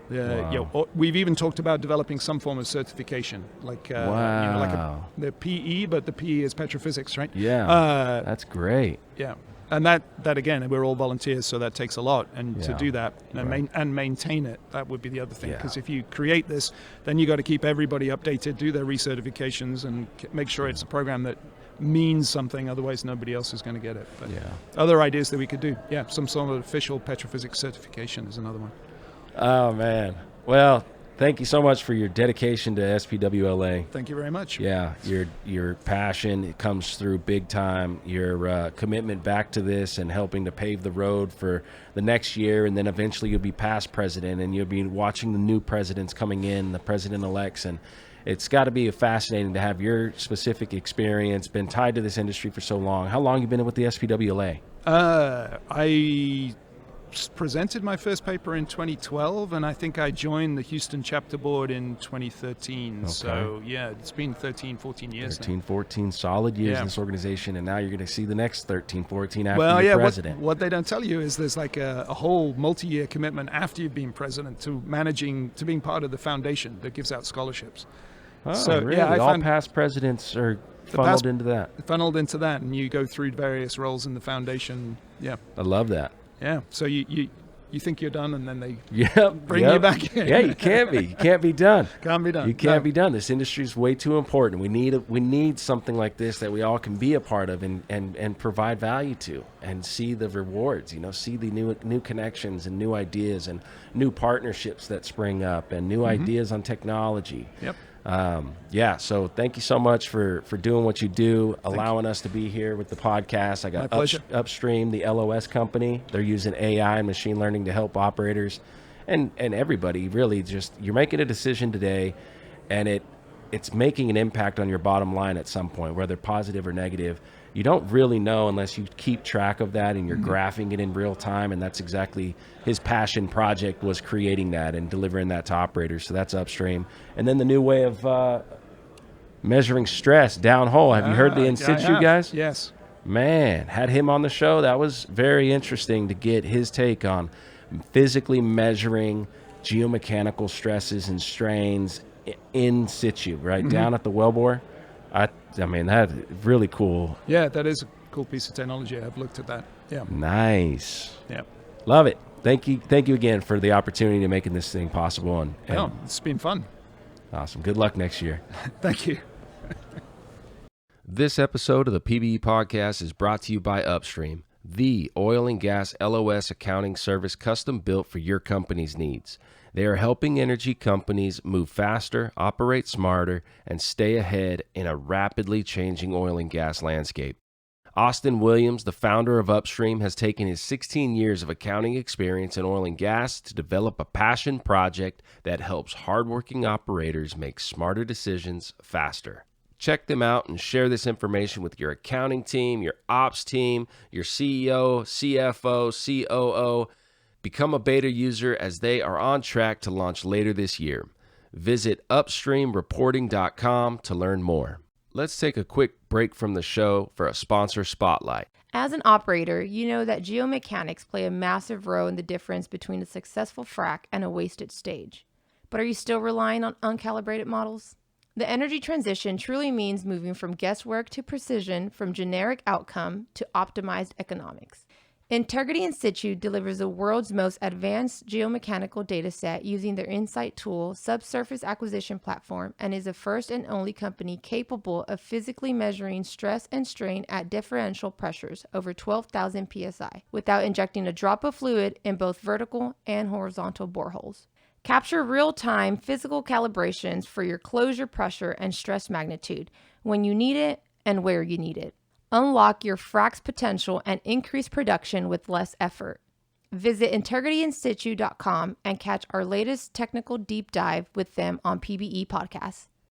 We've even talked about developing some form of certification, like the PE, but the PE is Petrophysics, right? Yeah, that's great. Yeah, and that again, we're all volunteers, so that takes a lot, and to do that and maintain it, that would be the other thing. Because if you create this, then you got to keep everybody updated, do their recertifications, and make sure it's a program that means something. Otherwise, nobody else is going to get it. But other ideas that we could do, some sort of official Petrophysics certification is another one. Oh man, well, thank you so much for your dedication to SPWLA. Thank you very much. Yeah, your passion, it comes through big time. Your commitment back to this and helping to pave the road for the next year, and then eventually you'll be past president, and you'll be watching the new presidents coming in, the president-elects, and it's got to be fascinating to have your specific experience, been tied to this industry for so long. How long have you been with the SPWLA? I presented my first paper in 2012, and I think I joined the Houston chapter board in 2013. Okay. So it's been 13, 14 years 13, now. 14 solid years in this organization, and now you're going to see the next 13, 14 after you're president. What they don't tell you is there's like a whole multi-year commitment after you've been president to being part of the foundation that gives out scholarships. Oh, so, really? All past presidents are funneled into that, and you go through various roles in the foundation. Yeah, I love that. Yeah, so you think you're done, and then they bring you back in. Yeah, you can't be. You can't be done. Can't be done. You can't be done. This industry is way too important. We need something like this that we all can be a part of and provide value to, and see the rewards. See the new connections and new ideas and new partnerships that spring up and new ideas on technology. Yep. So thank you so much for doing what you do, allowing us to be here with the podcast. I got Upstream, the LOS company. They're using AI and machine learning to help operators and everybody. Really, just you're making a decision today, and it's making an impact on your bottom line at some point, whether positive or negative. You don't really know unless you keep track of that and you're graphing it in real time, and that's exactly his passion project, was creating that and delivering that to operators. So that's Upstream. And then the new way of measuring stress downhole. Have you heard the in situ guys? Yes. Man, had him on the show. That was very interesting to get his take on physically measuring geomechanical stresses and strains in situ, right down at the wellbore. I mean, that's really cool. Yeah, that is a cool piece of technology. I've looked at that. Yeah. Nice. Yeah. Love it. Thank you again for the opportunity to making this thing possible. And it's been fun. Awesome. Good luck next year. Thank you. This episode of the PBE Podcast is brought to you by Upstream, the oil and gas LOS accounting service custom built for your company's needs. They are helping energy companies move faster, operate smarter, and stay ahead in a rapidly changing oil and gas landscape. Austin Williams, the founder of Upstream, has taken his 16 years of accounting experience in oil and gas to develop a passion project that helps hardworking operators make smarter decisions faster. Check them out and share this information with your accounting team, your ops team, your CEO, CFO, COO. Become a beta user as they are on track to launch later this year. Visit upstreamreporting.com to learn more. Let's take a quick break from the show for a sponsor spotlight. As an operator, you know that geomechanics play a massive role in the difference between a successful frac and a wasted stage. But are you still relying on uncalibrated models? The energy transition truly means moving from guesswork to precision, from generic outcome to optimized economics. Integrity In Situ delivers the world's most advanced geomechanical data set using their Insight tool, subsurface acquisition platform, and is the first and only company capable of physically measuring stress and strain at differential pressures over 12,000 psi without injecting a drop of fluid in both vertical and horizontal boreholes. Capture real-time physical calibrations for your closure pressure and stress magnitude when you need it and where you need it. Unlock your frac's potential and increase production with less effort. Visit integrityinsitu.com and catch our latest technical deep dive with them on PBE Podcast.